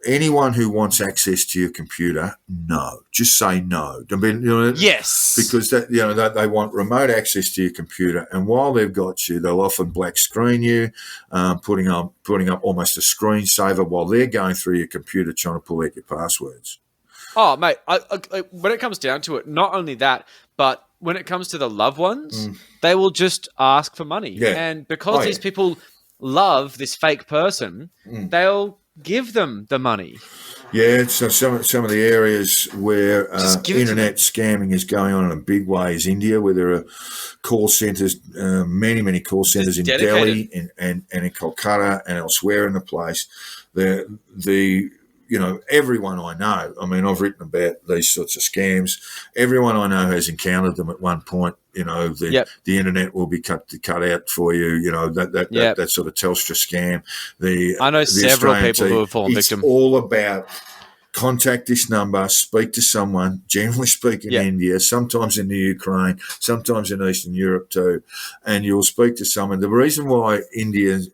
anyone who wants access to your computer, no, just say no. I mean, yes, because they want remote access to your computer, and while they've got you, they'll often black screen you, putting up almost a screensaver while they're going through your computer trying to pull out your passwords. Oh, mate, I, when it comes down to it, not only that, but when it comes to the loved ones, they will just ask for money. Yeah. And because these people love this fake person, they'll give them the money. Yeah, so some of the areas where internet scamming is going on in a big way is India, where there are call centres, many call centres in Delhi and in Kolkata and elsewhere in the place. Everyone I know, I mean, I've written about these sorts of scams. Everyone I know has encountered them at one point. The internet will be cut out for you. That sort of Telstra scam. I know several people who have fallen victim. It's all about contact this number, speak to someone, generally speaking in India, sometimes in the Ukraine, sometimes in Eastern Europe too, and you'll speak to someone. The reason why India's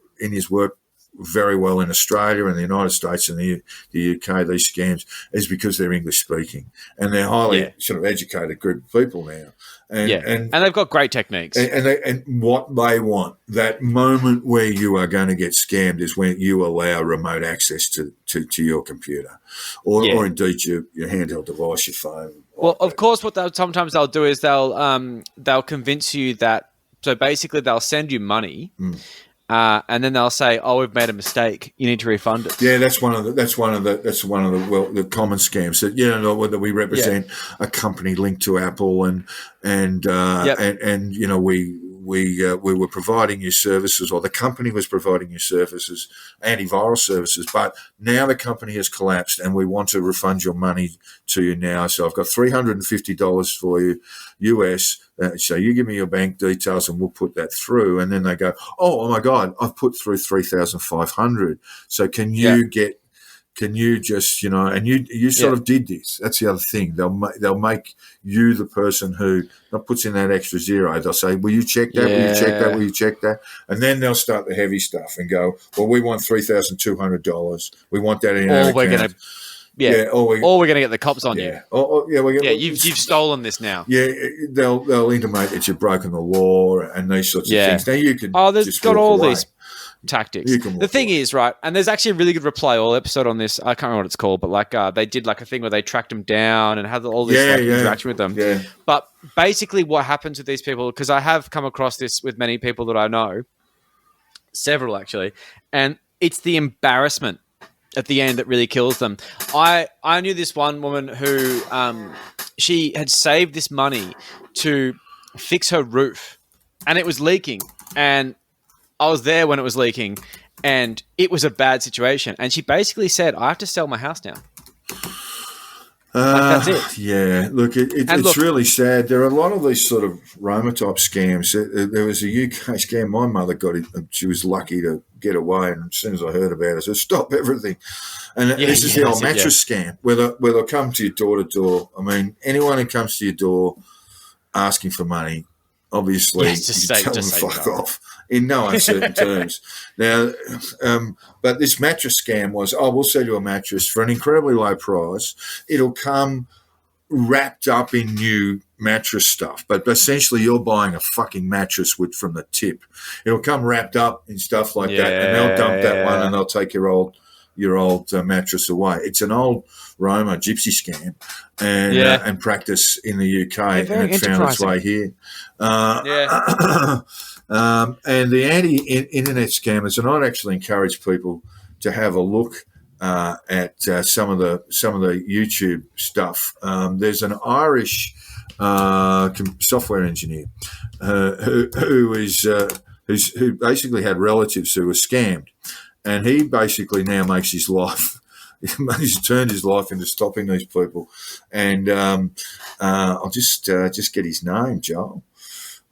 work very well in Australia and the United States and the UK, these scams, is because they're English speaking and they're highly sort of educated group of people now. And they've got great techniques. And what they want, that moment where you are going to get scammed, is when you allow remote access to your computer or indeed your handheld device, your phone. Well, of course, what sometimes they'll do is they'll convince you that, so basically they'll send you money. And then they'll say, "Oh, we've made a mistake. You need to refund it." Yeah, that's one of the the common scams that whether we represent a company linked to Apple and we were providing you services, or the company was providing you services, antivirus services, but now the company has collapsed and we want to refund your money to you now. So I've got $350 for you, US. So you give me your bank details and we'll put that through. And then they go, oh my God, I've put through 3,500. So can you just, and you sort of did this. That's the other thing. They'll make you the person who puts in that extra zero. They'll say, will you check that? Will you check that? Will you check that? And then they'll start the heavy stuff and go, well, we want $3,200. We want that in our account. Or we're going to get the cops on you. You've stolen this now. Yeah, they'll intimate that you've broken the law and these sorts of things. Now you can. There's got all these tactics. The thing is, right, and there's actually a really good Reply All episode on this. I can't remember what it's called, but they did like a thing where they tracked them down and had all this interaction with them. Yeah. But basically, what happens with these people, because I have come across this with many people that I know, several actually, and it's the embarrassment at the end that really kills them. I knew this one woman who she had saved this money to fix her roof, and it was leaking, and I was there when it was leaking, and it was a bad situation. And she basically said, I have to sell my house now. That's it. Yeah, look, it's really sad. There are a lot of these sort of Roma-type scams. There was a UK scam. My mother got it. She was lucky to get away, and as soon as I heard about it, I said, stop everything. And this is the old mattress scam, where they'll come to your door to door. I mean, anyone who comes to your door asking for money, obviously, you tell them fuck off in no uncertain terms. Now, but this mattress scam was, we'll sell you a mattress for an incredibly low price. It'll come wrapped up in new mattress stuff, but essentially you're buying a fucking mattress from the tip. It'll come wrapped up in stuff like that, and they'll dump that one and they'll take your old mattress away. It's an old Roma gypsy scam and practice in the UK, and it found its way here. And the anti-internet scammers, and I'd actually encourage people to have a look at some of the YouTube stuff. There's an Irish software engineer who basically had relatives who were scammed, and he basically now makes his life. He's turned his life into stopping these people, and I'll just get his name, Joel.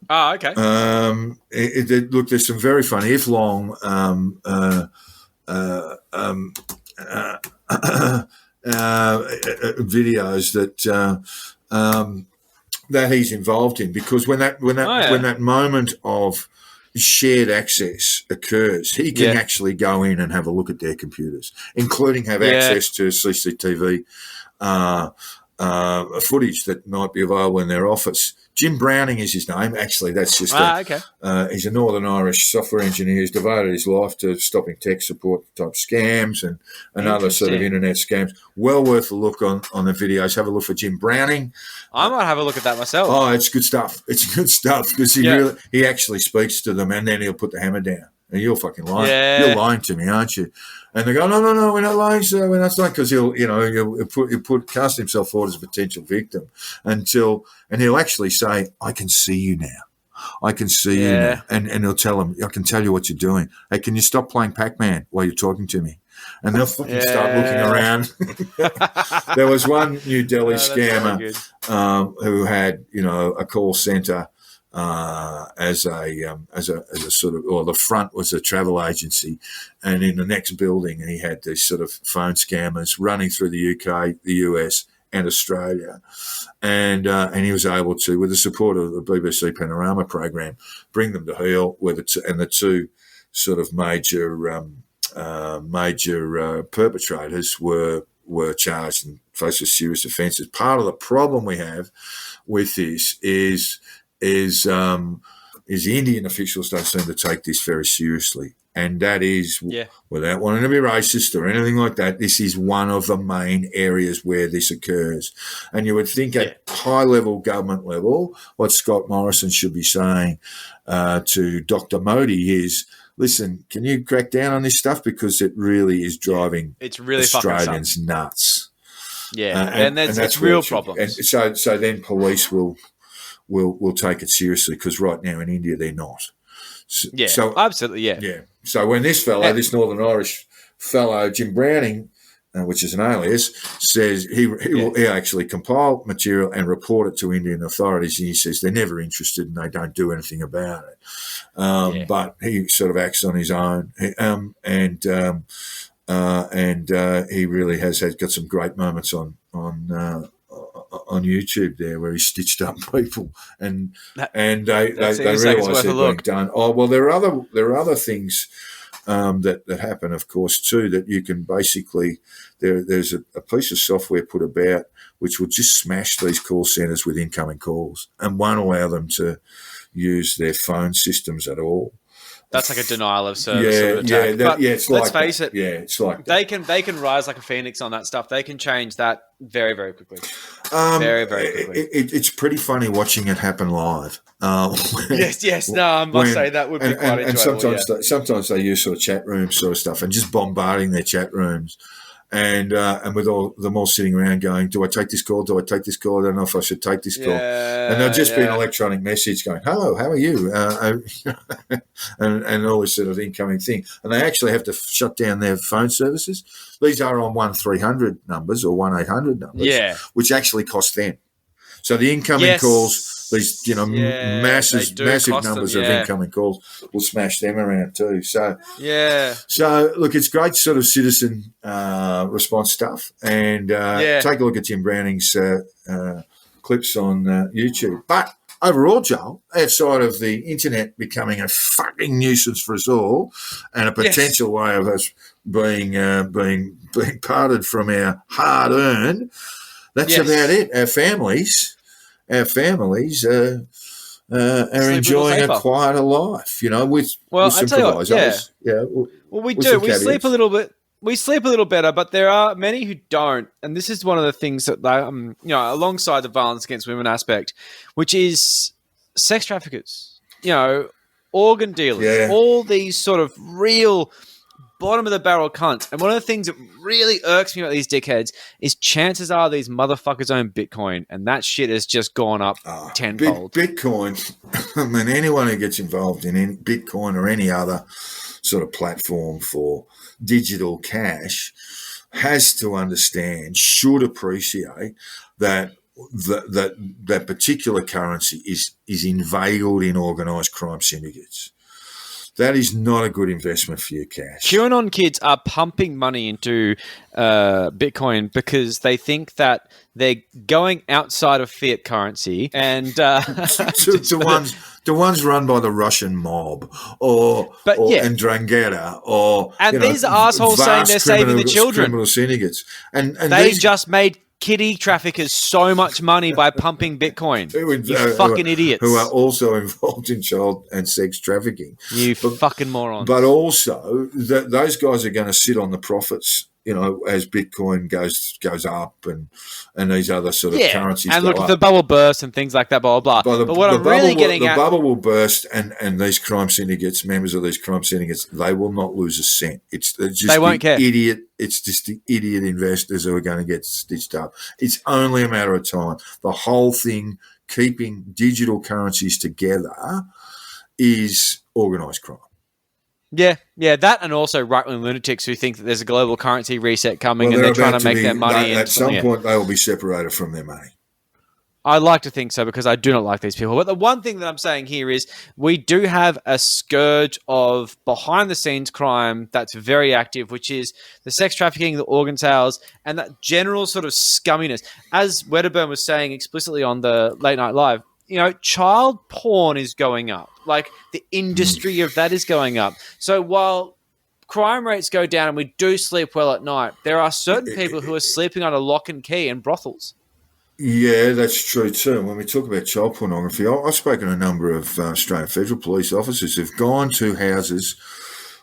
Oh, okay. Look, there's some very funny, if long, videos that he's involved in, because when that moment of shared access occurs, he can actually go in and have a look at their computers, including have access to CCTV footage that might be available in their office. Jim Browning is his name. Actually, that's just he's a Northern Irish software engineer who's devoted his life to stopping tech support type scams and other sort of internet scams. Well worth a look on the videos. Have a look for Jim Browning. I might have a look at that myself. Oh, it's good stuff. It's good stuff because he actually speaks to them and then he'll put the hammer down. And you're fucking lying. Yeah. You're lying to me, aren't you? And they go, no, we're not lying, sir. We're not lying, because he'll cast himself forward as a potential victim and he'll actually say, I can see you now. I can see you now. And he'll tell him, I can tell you what you're doing. Hey, can you stop playing Pac-Man while you're talking to me? And they'll fucking start looking around. There was one New Delhi scammer who had, a call centre as a sort of, or the front was a travel agency, and in the next building he had these sort of phone scammers running through the UK, the US, and Australia, and he was able to, with the support of the BBC Panorama program, bring them to heel. And the two sort of major perpetrators were charged and faced with serious offences. Part of the problem we have with this is the Indian officials don't seem to take this very seriously. And that is, without wanting to be racist or anything like that, this is one of the main areas where this occurs. And you would think at high-level government level, what Scott Morrison should be saying to Dr. Modi is, listen, can you crack down on this stuff? Because it really is driving Australians nuts. Yeah, and that's a real problem. And so then police will take it seriously, because right now in India they're not. So absolutely, yeah. So when this fellow, this Northern Irish fellow, Jim Browning, which is an alias, says he actually compile material and report it to Indian authorities, and he says they're never interested and they don't do anything about it. But he sort of acts on his own, and he really has got some great moments on YouTube there where he stitched up people and they realise they're being done. Oh well, there are other things that happen, of course, too, that you can basically there's a piece of software put about which will just smash these call centres with incoming calls and won't allow them to use their phone systems at all. That's like a denial of service sort of attack. It's let's face it. Yeah, it's like they can rise like a phoenix on that stuff. They can change that very, very quickly. Very, very quickly. It's pretty funny watching it happen live. Yes. No, I must say that would be quite enjoyable. And sometimes they use sort of chat room sort of stuff and just bombarding their chat rooms. And with all them all sitting around going, do I take this call? Do I take this call? I don't know if I should take this call. And there'll just be an electronic message going, hello, how are you? And all this sort of incoming thing. And they actually have to shut down their phone services. These are on 1-300 numbers or 1-800 numbers, which actually cost them. So the incoming calls, these massive numbers of incoming calls will smash them around too. So look, it's great sort of citizen response stuff, and take a look at Jim Browning's clips on YouTube. But overall, Joel, outside of the internet becoming a fucking nuisance for us all and a potential way of us being parted from our hard earned, that's about it. Our families are enjoying a quieter life, with some provisos. Well, we do. We sleep a little bit. We sleep a little better, but there are many who don't, and this is one of the things that, alongside the violence against women aspect, which is sex traffickers, organ dealers, all these sort of real bottom of the barrel cunts. And one of the things that really irks me about these dickheads is chances are these motherfuckers own Bitcoin, and that shit has just gone up tenfold. Bitcoin, I mean, anyone who gets involved in any Bitcoin or any other sort of platform for digital cash has to understand, should appreciate that that particular currency is inveigled in organised crime syndicates. That is not a good investment for your cash. QAnon kids are pumping money into Bitcoin because they think that they're going outside of fiat currency and the ones run by the Russian mob and Drangheta and these assholes saying they're saving the children. Criminal syndicates, and they just made kiddie traffickers so much money by pumping Bitcoin. You fucking idiots. Who are also involved in child and sex trafficking. Fucking morons. But also, those guys are going to sit on the profits, as Bitcoin goes up and these other sort of currencies and go look, up. The bubble bursts and things like that, blah, blah, blah. But what I'm really getting at... The bubble will burst and these crime syndicates, members of these crime syndicates, they will not lose a cent. It's just they won't care. It's just the idiot investors who are going to get stitched up. It's only a matter of time. The whole thing, keeping digital currencies together, is organised crime. Yeah, that and also right-wing lunatics who think that there's a global currency reset coming and they're trying to make their money. At some point, they will be separated from their money. I like to think so because I do not like these people. But the one thing that I'm saying here is we do have a scourge of behind-the-scenes crime that's very active, which is the sex trafficking, the organ sales, and that general sort of scumminess. As Wedderburn was saying explicitly on the Late Night Live, child porn is going up. Like, the industry of that is going up. So while crime rates go down and we do sleep well at night, there are certain people who are sleeping under lock and key in brothels. Yeah, that's true too. When we talk about child pornography, I've spoken to a number of Australian Federal Police officers who've gone to houses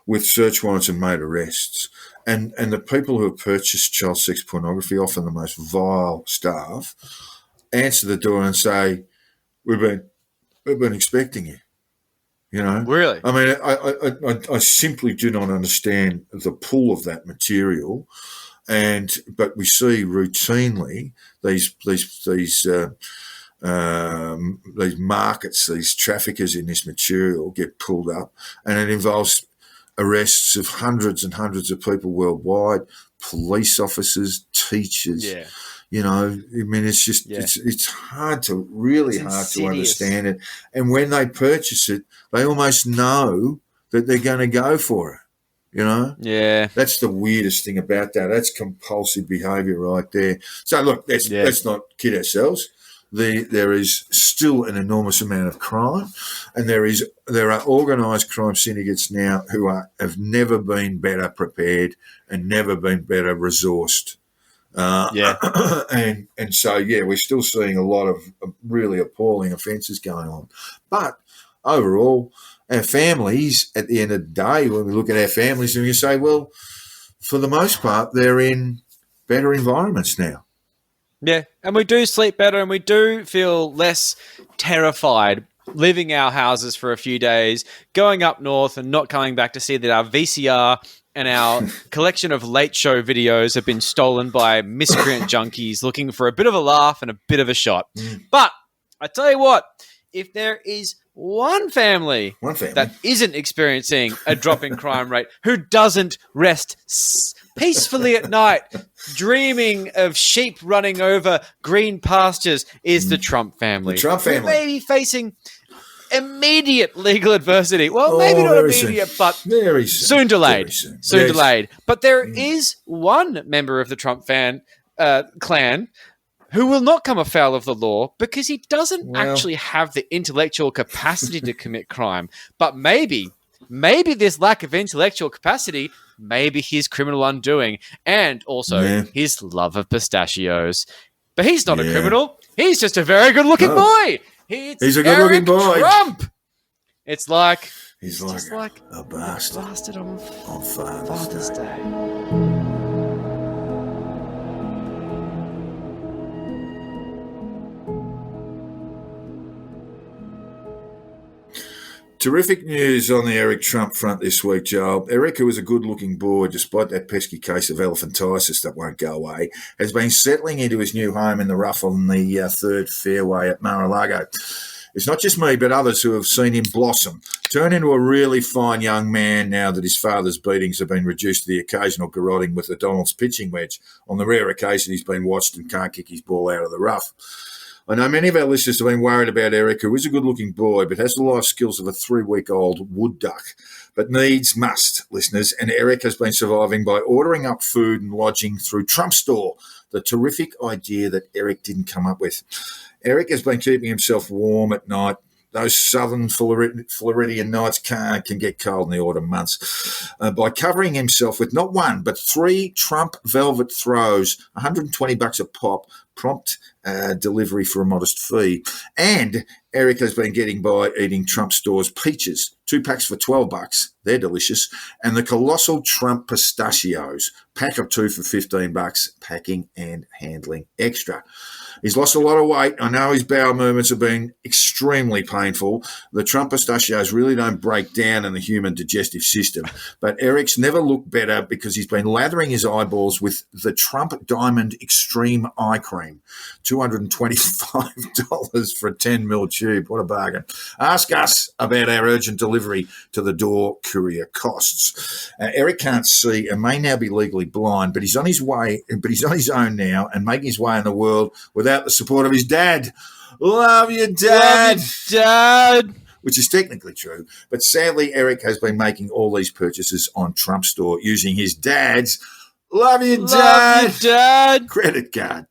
with search warrants and made arrests. And the people who have purchased child sex pornography, often the most vile staff, answer the door and say, We've been expecting you. Really? I mean, I simply do not understand the pull of that material, but we see routinely these markets, these traffickers in this material get pulled up, and it involves arrests of hundreds and hundreds of people worldwide, police officers, teachers. Yeah. It's just it's hard to understand it. And when they purchase it, they almost know that they're going to go for it. Yeah, that's the weirdest thing about that. That's compulsive behaviour right there. So look, let's not kid ourselves. There is still an enormous amount of crime, and there are organised crime syndicates now who have never been better prepared and never been better resourced. And so we're still seeing a lot of really appalling offences going on. But overall, our families, at the end of the day, when we look at our families, and you say, well, for the most part, they're in better environments now. Yeah, and we do sleep better and we do feel less terrified leaving our houses for a few days, going up north and not coming back to see that our VCR and our collection of late show videos have been stolen by miscreant junkies looking for a bit of a laugh and a bit of a shot. But I tell you what, if there is one family that isn't experiencing a drop in crime rate, who doesn't rest peacefully at night, dreaming of sheep running over green pastures, is the Trump family. The Trump family. Who may be facing immediate legal adversity. Well, maybe not immediate, but soon delayed. Soon delayed. But there is one member of the Trump clan who will not come afoul of the law because he doesn't actually have the intellectual capacity to commit crime. But maybe this lack of intellectual capacity may be his criminal undoing, and also his love of pistachios. But he's not a criminal. He's just a very good-looking boy. He's a good-looking boy. Trump. It's like he's like a bastard on Father's Day. Terrific news on the Eric Trump front this week, Joel. Eric, who was a good-looking boy despite that pesky case of elephantiasis that won't go away, has been settling into his new home in the rough on the third fairway at Mar-a-Lago. It's not just me, but others who have seen him blossom, turn into a really fine young man now that his father's beatings have been reduced to the occasional garroting with the Donald's pitching wedge on the rare occasion he's been watched and can't kick his ball out of the rough. I know many of our listeners have been worried about Eric, who is a good-looking boy but has the life skills of a 3-week-old wood duck. But needs must, listeners, and Eric has been surviving by ordering up food and lodging through Trump Store, the terrific idea that Eric didn't come up with. Eric has been keeping himself warm at night. Those southern Floridian nights can get cold in the autumn months by covering himself with not one but 3 Trump velvet throws, $120 a pop, prompt delivery for a modest fee. And Eric has been getting by eating Trump Store's peaches, 2 packs for $12. They're delicious. And the colossal Trump pistachios, pack of 2 for $15, packing and handling extra. He's lost a lot of weight. I know his bowel movements have been extremely painful. The Trump pistachios really don't break down in the human digestive system. But Eric's never looked better because he's been lathering his eyeballs with the Trump Diamond Extreme Eye Cream. $225 for a 10ml tube. What a bargain. Ask us about our urgent delivery to the door courier costs. Eric can't see and may now be legally blind, but he's on his way, but he's on his own now and making his way in the world without the support of his dad. Love you, Dad. Love you, Dad. Which is technically true. But sadly, Eric has been making all these purchases on Trump Store using his dad's Love you, Dad. Love you, Dad. Credit card.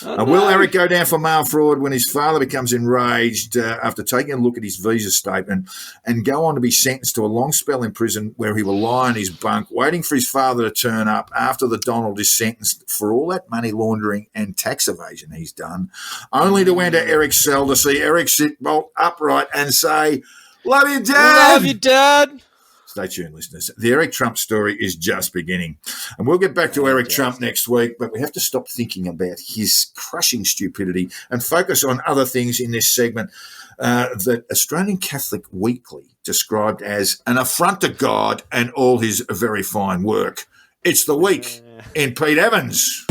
Will Eric go down for mail fraud when his father becomes enraged after taking a look at his visa statement and go on to be sentenced to a long spell in prison where he will lie in his bunk waiting for his father to turn up after the Donald is sentenced for all that money laundering and tax evasion he's done, only to enter Eric's cell to see Eric sit bolt upright and say, "Love you, Dad." Love you, Dad. Stay tuned, listeners. The Eric Trump story is just beginning. And we'll get back to Eric Trump next week, but we have to stop thinking about his crushing stupidity and focus on other things in this segment that Australian Catholic Weekly described as an affront to God and all his very fine work. It's the week in Pete Evans.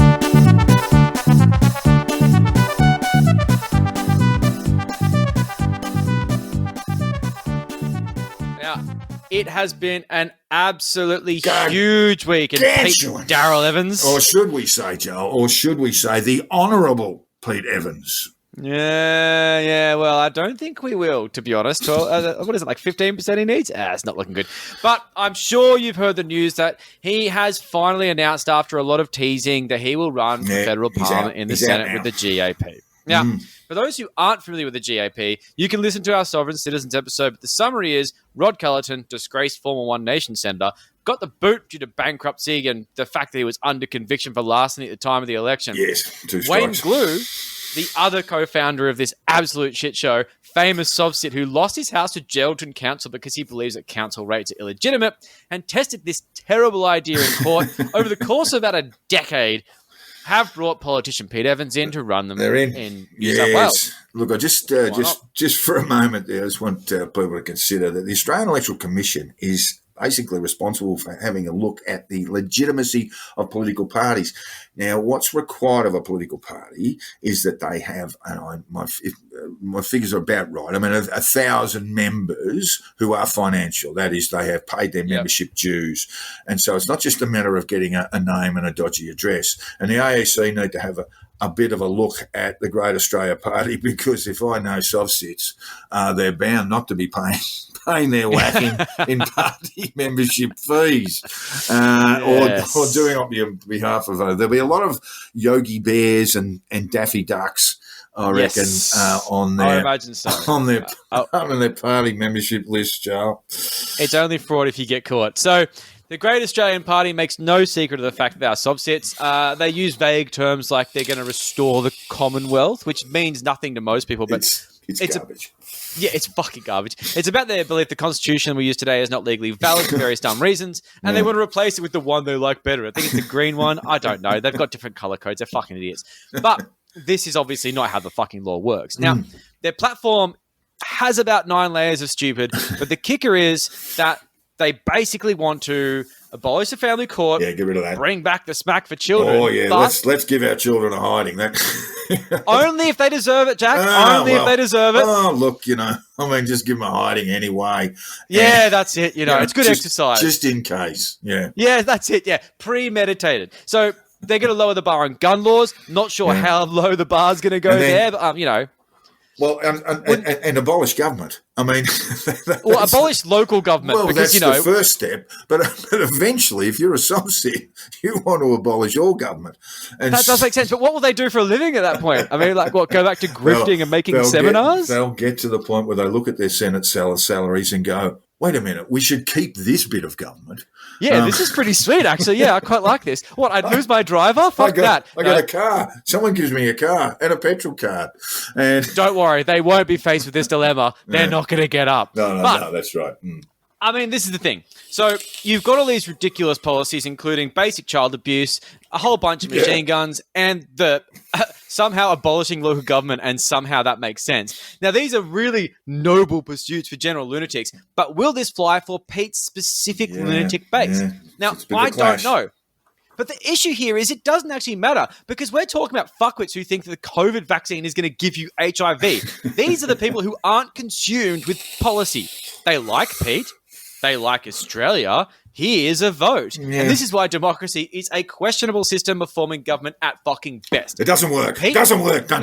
It has been an absolutely huge week in Pete Darrell Evans. Or should we say, Joel, or should we say the Honourable Pete Evans? Yeah. Well, I don't think we will, to be honest. Well, what is it, like 15% he needs? It's not looking good. But I'm sure you've heard the news that he has finally announced, after a lot of teasing, that he will run for federal parliament in the Senate with the GAP. Now, for those who aren't familiar with the GAP, you can listen to our Sovereign Citizens episode, but the summary is Rod Cullerton, disgraced former One Nation senator, got the boot due to bankruptcy and the fact that he was under conviction for larceny at the time of the election. Yes, 2 strikes. Wayne Glue, the other co-founder of this absolute shit show, famous Sovsit, who lost his house to Geraldton Council because he believes that council rates are illegitimate, and tested this terrible idea in court over the course of about a decade, have brought politician Pete Evans in to run them in New South Wales. Look, I just for a moment there, I just want people to consider that the Australian Electoral Commission is basically responsible for having a look at the legitimacy of political parties. Now, what's required of a political party is that they have, and my figures are about right, 1,000 members who are financial. That is, they have paid their membership dues. And so it's not just a matter of getting a name and a dodgy address. And the AEC need to have a bit of a look at the Great Australia Party, because if I know Sovsits, they're bound not to be paying their whack in party membership fees or doing it on behalf of there'll be a lot of Yogi Bears and Daffy Ducks, I reckon, on their party membership list, Joel. It's only fraud if you get caught. So the Great Australian Party makes no secret of the fact that they are Sovsits. They use vague terms like they're going to restore the Commonwealth, which means nothing to most people, but it's garbage. It's fucking garbage. It's about their belief the Constitution we use today is not legally valid for various dumb reasons, and they want to replace it with the one they like better. I think it's the green one. I don't know. They've got different color codes. They're fucking idiots. But this is obviously not how the fucking law works. Now, their platform has about 9 layers of stupid, but the kicker is that they basically want to abolish the family court, get rid of that, bring back the smack for children. Oh, yeah, let's give our children a hiding. That Only if they deserve it, Jack. Only if they deserve it. Oh, look, just give them a hiding anyway. Yeah, that's it. It's good exercise. Just in case. Yeah. Yeah, that's it. Yeah. Premeditated. So they're going to lower the bar on gun laws. Not sure how low the bar's going to go there, but, Well, and abolish government. I mean, abolish local government. Well, because, that's the first step. But eventually, if you're a subset, you want to abolish all government. And that does make sense. But what will they do for a living at that point? I mean, go back to grifting and making seminars? They'll get to the point where they look at their Senate salaries and go, wait a minute, we should keep this bit of government. Yeah, this is pretty sweet, actually. Yeah, I quite like this. What, I'd lose my driver? Fuck that. I got a car. Someone gives me a car and a petrol card. And don't worry, they won't be faced with this dilemma. They're not going to get up. No, that's right. I mean, this is the thing. So you've got all these ridiculous policies, including basic child abuse, a whole bunch of machine guns, and the somehow abolishing local government, and somehow that makes sense. Now, these are really noble pursuits for general lunatics, but will this fly for Pete's specific lunatic base? Yeah. Now, I don't know. But the issue here is it doesn't actually matter, because we're talking about fuckwits who think that the COVID vaccine is going to give you HIV. These are the people who aren't consumed with policy. They like Pete. They like Australia. Here's a vote. Yeah. And this is why democracy is a questionable system of forming government at fucking best. It doesn't work. It doesn't work. Don't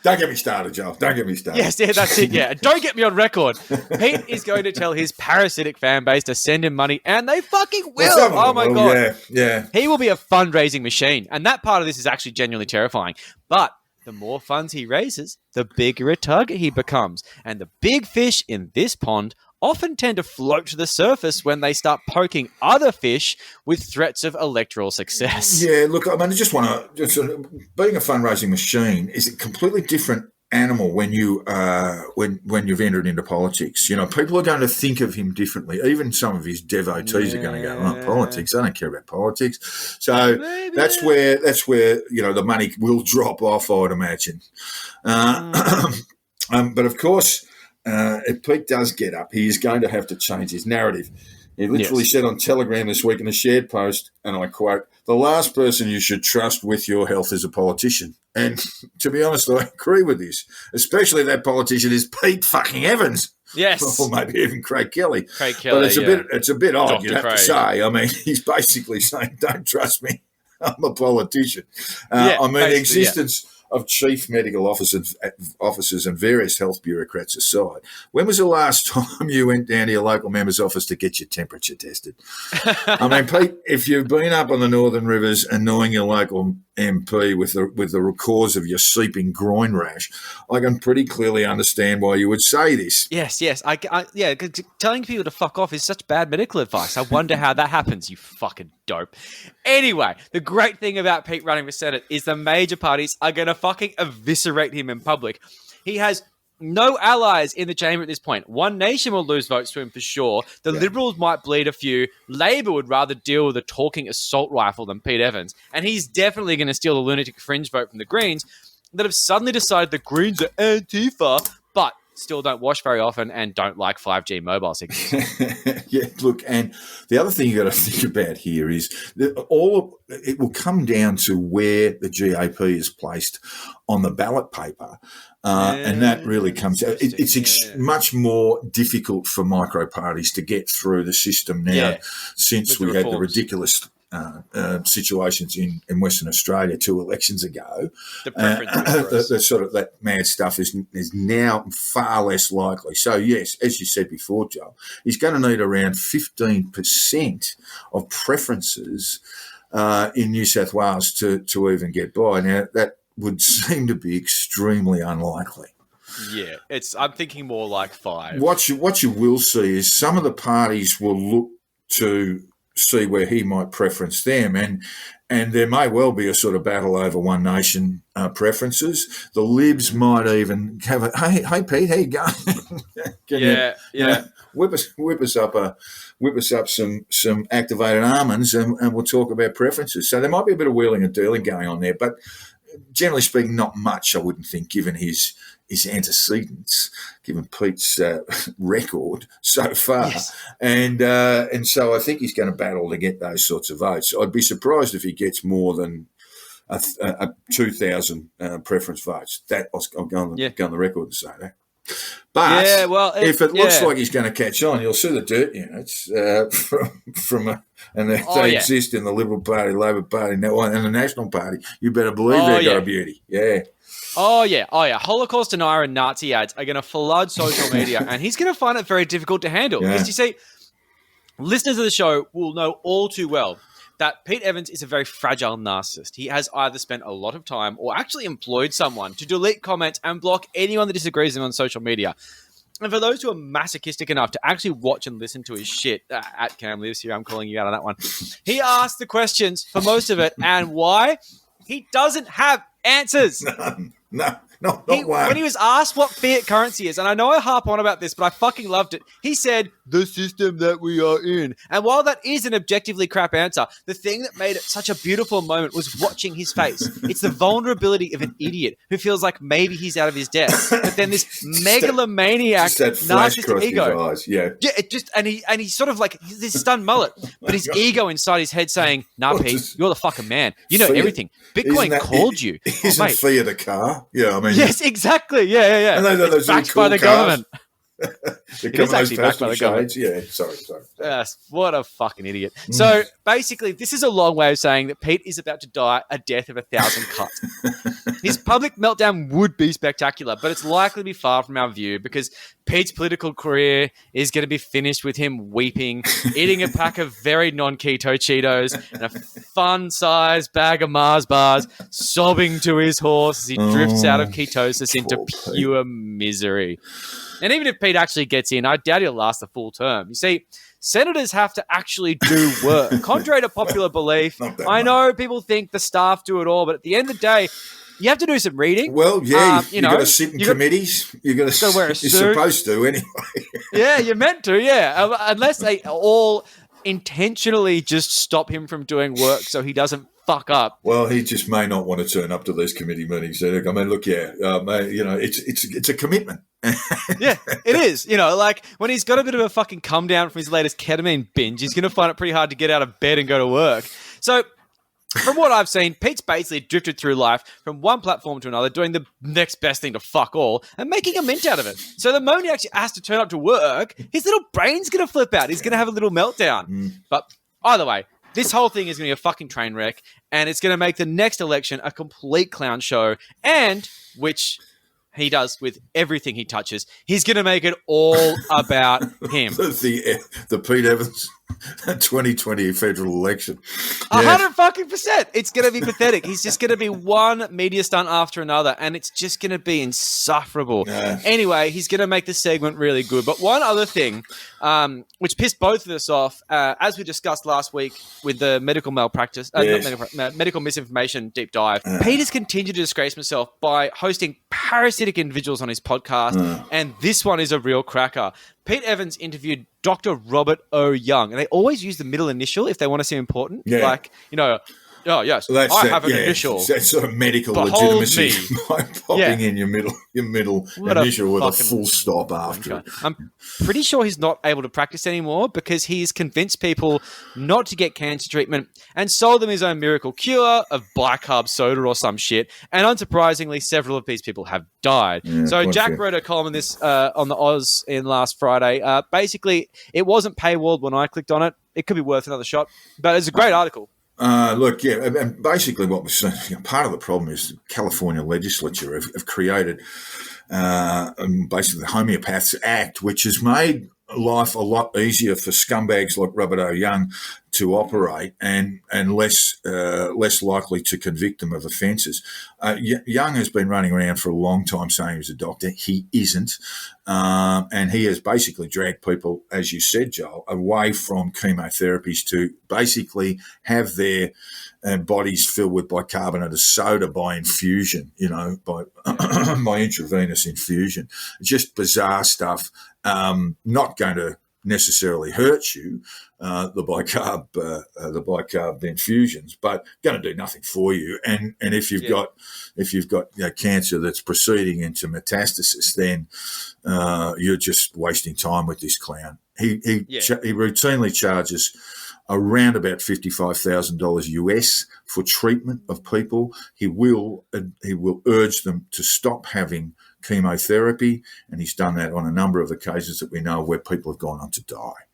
get me started, Joel. Don't get me started. Yes, yeah, that's it, yeah. Don't get me on record. Pete is going to tell his parasitic fan base to send him money, and they fucking will. Oh, my God. Yeah. He will be a fundraising machine, and that part of this is actually genuinely terrifying. But the more funds he raises, the bigger a target he becomes. And the big fish in this pond often tend to float to the surface when they start poking other fish with threats of electoral success. Yeah, look, I mean, I just want to being a fundraising machine is a completely different animal when you've entered into politics. People are going to think of him differently. Even some of his devotees are going to go, politics, I don't care about politics. So that's where the money will drop off, I would imagine. But of course, if Pete does get up, he is going to have to change his narrative. He literally said on Telegram this week in a shared post, and I quote, "The last person you should trust with your health is a politician." And to be honest, I agree with this, especially that politician is Pete fucking Evans. Yes. Or maybe even Craig Kelly. Craig Kelly, but it's a bit odd, Dr. you'd have Craig. to say. I mean, he's basically saying, don't trust me. I'm a politician. The existence of chief medical officers and various health bureaucrats aside, when was the last time you went down to your local member's office to get your temperature tested? I mean, Pete, if you've been up on the Northern Rivers annoying your local MP with the cause of your seeping groin rash, I can pretty clearly understand why you would say this. Yes. Cause telling people to fuck off is such bad medical advice. I wonder how that happens, you fucking dope. Anyway, the great thing about Pete running for Senate is the major parties are going to fucking eviscerate him in public. He has no allies in the chamber at this point. One Nation will lose votes to him for sure. The Liberals might bleed a few. Labor would rather deal with a talking assault rifle than Pete Evans. And he's definitely going to steal the lunatic fringe vote from the Greens that have suddenly decided the Greens are Antifa, but still don't wash very often and don't like 5G mobile signals. Yeah, look, and the other thing you got to think about here is that it will come down to where the GAP is placed on the ballot paper, and that really comes out. It's much more difficult for micro parties to get through the system now since we had the ridiculous situations in Western Australia 2 elections ago. The preference the sort of that mad stuff is now far less likely. So yes, as you said before, Joel, he's going to need around 15% of preferences in New South Wales to even get by. Now that would seem to be extremely unlikely. Yeah, I'm thinking more like 5. What you will see is some of the parties will look to see where he might preference them, and there may well be a sort of battle over One Nation preferences. The Libs might even have a hey Pete, how you going? Whip us up some activated almonds, and we'll talk about preferences. So there might be a bit of wheeling and dealing going on there, but generally speaking, not much, I wouldn't think, given his antecedents, given Pete's record so far. Yes. And so I think he's going to battle to get those sorts of votes. I'd be surprised if he gets more than 2,000 preference votes. That I'll go on the record to say that. But if it looks like he's going to catch on, you'll see the dirt units and they exist in the Liberal Party, Labor Party, and the National Party. You better believe they've got a beauty. Yeah. Oh, yeah. Holocaust denier and Nazi ads are going to flood social media, and he's going to find it very difficult to handle. Because you see, listeners of the show will know all too well that Pete Evans is a very fragile narcissist. He has either spent a lot of time or actually employed someone to delete comments and block anyone that disagrees with him on social media. And for those who are masochistic enough to actually watch and listen to his shit, at Cam Lives here, I'm calling you out on that one. He asked the questions for most of it, and why? He doesn't have answers. No, not one. When he was asked what fiat currency is, and I know I harp on about this, but I fucking loved it. He said, the system that we are in. And while that is an objectively crap answer, the thing that made it such a beautiful moment was watching his face. It's the vulnerability of an idiot who feels like maybe he's out of his depth. But then this megalomaniac, narcissistic ego. Yeah, it just, and he sort of like, this stunned mullet, but his ego inside his head saying, nah, Pete, you're the fucking man. You know everything. Bitcoin called you. Isn't fiat a car? Yeah, I mean. Yes, exactly. Yeah. And those backed cool by the government. It is actually backed by the government. Yeah, sorry. Yes, what a fucking idiot. So basically, this is a long way of saying that Pete is about to die a death of 1,000 cuts. His public meltdown would be spectacular, but it's likely to be far from our view because Pete's political career is going to be finished with him weeping, eating a pack of very non-keto Cheetos and a fun-sized bag of Mars bars, sobbing to his horse as he drifts out of ketosis into pure misery. And even if Pete actually gets in, I doubt he'll last the full term. You see, senators have to actually do work. Contrary to popular belief, I know people think the staff do it all, but at the end of the day, you have to do some reading. Well, yeah, you've got to sit in committees. You've got to wear a suit. You're supposed to anyway. Yeah, you're meant to, yeah. Unless they all intentionally just stop him from doing work so he doesn't fuck up. Well, he just may not want to turn up to these committee meetings. I mean, look, it's a commitment. Yeah, it is. Like when he's got a bit of a fucking come down from his latest ketamine binge, he's going to find it pretty hard to get out of bed and go to work. So from what I've seen, Pete's basically drifted through life from one platform to another, doing the next best thing to fuck all and making a mint out of it. So the moment he actually has to turn up to work, his little brain's going to flip out. He's going to have a little meltdown. But either way, this whole thing is going to be a fucking train wreck, and it's going to make the next election a complete clown show, and which he does with everything he touches. He's going to make it all about him. The Pete Evans 2020 federal election. 100%. It's going to be pathetic. He's just going to be one media stunt after another, and it's just going to be insufferable. Anyway, he's going to make the segment really good. But one other thing, which pissed both of us off, as we discussed last week with the medical malpractice, medical misinformation deep dive, Pete has continued to disgrace himself by hosting parasitic individuals on his podcast, and this one is a real cracker. Pete Evans interviewed Dr. Robert O. Young, and they always use the middle initial if they want to seem important. Yeah. Like, oh, yes, well, I have an initial. That's sort of medical legitimacy by popping in your middle initial with a full stop after it. I'm pretty sure he's not able to practice anymore because he's convinced people not to get cancer treatment and sold them his own miracle cure of bicarb soda or some shit. And unsurprisingly, several of these people have died. Yeah, so Jack wrote a column on this on the Oz in last Friday. Basically, it wasn't paywalled when I clicked on it. It could be worth another shot, but it's a great article. Look, yeah, and basically what we're saying, part of the problem is the California legislature have created basically the Homeopaths Act, which has made life a lot easier for scumbags like Robert O. Young to operate and less likely to convict them of offences. Young has been running around for a long time saying he was a doctor. He isn't. And he has basically dragged people, as you said, Joel, away from chemotherapies to basically have their bodies filled with bicarbonate of soda by infusion, by intravenous infusion. Just bizarre stuff. Not going to necessarily hurt you, the bicarb infusions, but going to do nothing for you. And if you've got cancer that's proceeding into metastasis, then you're just wasting time with this clown. He routinely charges around about $55,000 US for treatment of people. He will urge them to stop having chemotherapy, and he's done that on a number of occasions that we know where people have gone on to die,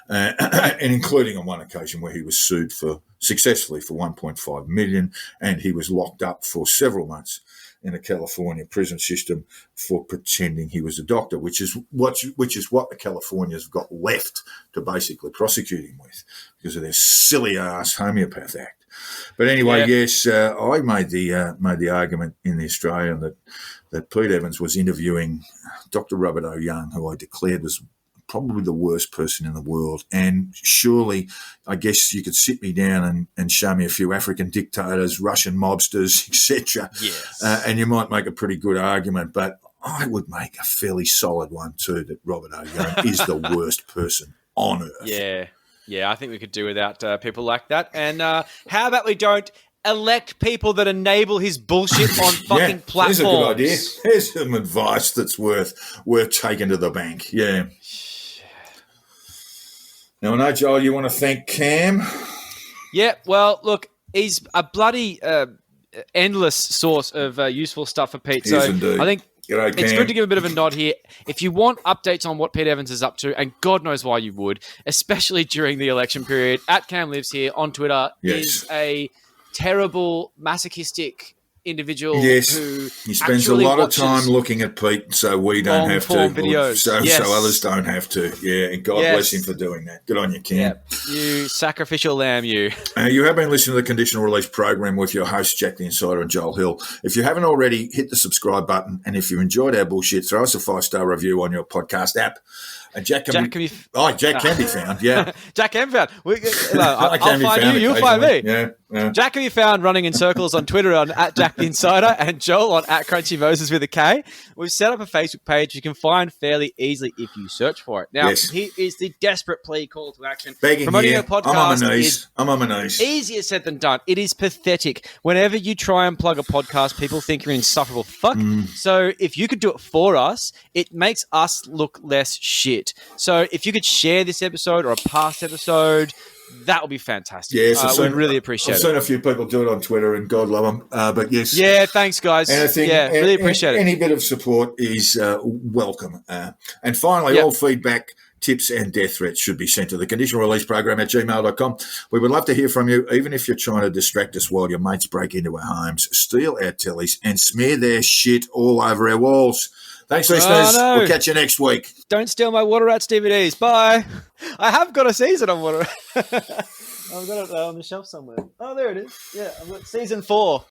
and including on one occasion where he was sued successfully for $1.5 million, and he was locked up for several months in a California prison system for pretending he was a doctor, which is what the Californians have got left to basically prosecute him with because of their silly ass homeopath act. But anyway, yes, I made the argument in the Australian that Pete Evans was interviewing Dr. Robert O. Young, who I declared was probably the worst person in the world. And surely, I guess you could sit me down and show me a few African dictators, Russian mobsters, etc. Yes. And you might make a pretty good argument, but I would make a fairly solid one too, that Robert O. Young is the worst person on earth. Yeah, I think we could do without people like that. And how about we don't elect people that enable his bullshit on fucking platforms? Here's a good idea. Here's some advice that's worth taking to the bank. Yeah. Now, I know, Joel, you want to thank Cam? Yeah, well, look, he's a bloody endless source of useful stuff for Pete. Yes, so indeed. I think G'day, it's Cam. good to give a bit of a nod here. If you want updates on what Pete Evans is up to, and God knows why you would, especially during the election period, @CamLives here on Twitter is a terrible, masochistic individual who he spends a lot of time looking at Pete, so we don't have to. Videos. So others don't have to. Yeah, and God bless him for doing that. Good on you, Cam. Yeah. You sacrificial lamb, you. You have been listening to the Conditional Release program with your hosts, Jack the Insider and Joel Hill. If you haven't already, hit the subscribe button, and if you enjoyed our bullshit, throw us a 5-star review on your podcast app. And Jack can be found. Yeah, Jack can be found. I'll find you. You'll find me. Yeah. Jack can be found running in circles on Twitter on @JackTheInsider and Joel on @CrunchyMoses with a K. We've set up a Facebook page you can find fairly easily if you search for it. Now, here is the desperate plea call to action. Begging Promoting here. a podcast I'm on my knees. Easier said than done. It is pathetic. Whenever you try and plug a podcast, people think you're an insufferable fuck. So if you could do it for us, it makes us look less shit. So if you could share this episode or a past episode, that would be fantastic. Yes, we'd really appreciate it. I've seen a few people do it on Twitter, and God love them. But yes. Yeah, thanks, guys. Really appreciate it. Any bit of support is welcome. And finally, all feedback, tips and death threats should be sent to the Conditional Release program @gmail.com. We would love to hear from you, even if you're trying to distract us while your mates break into our homes, steal our tellies, and smear their shit all over our walls. Thanks, listeners. No. We'll catch you next week. Don't steal my Water Rats DVDs. Bye. I have got a season on Water Rats. I've got it on the shelf somewhere. Oh, there it is. Yeah, I've got season 4.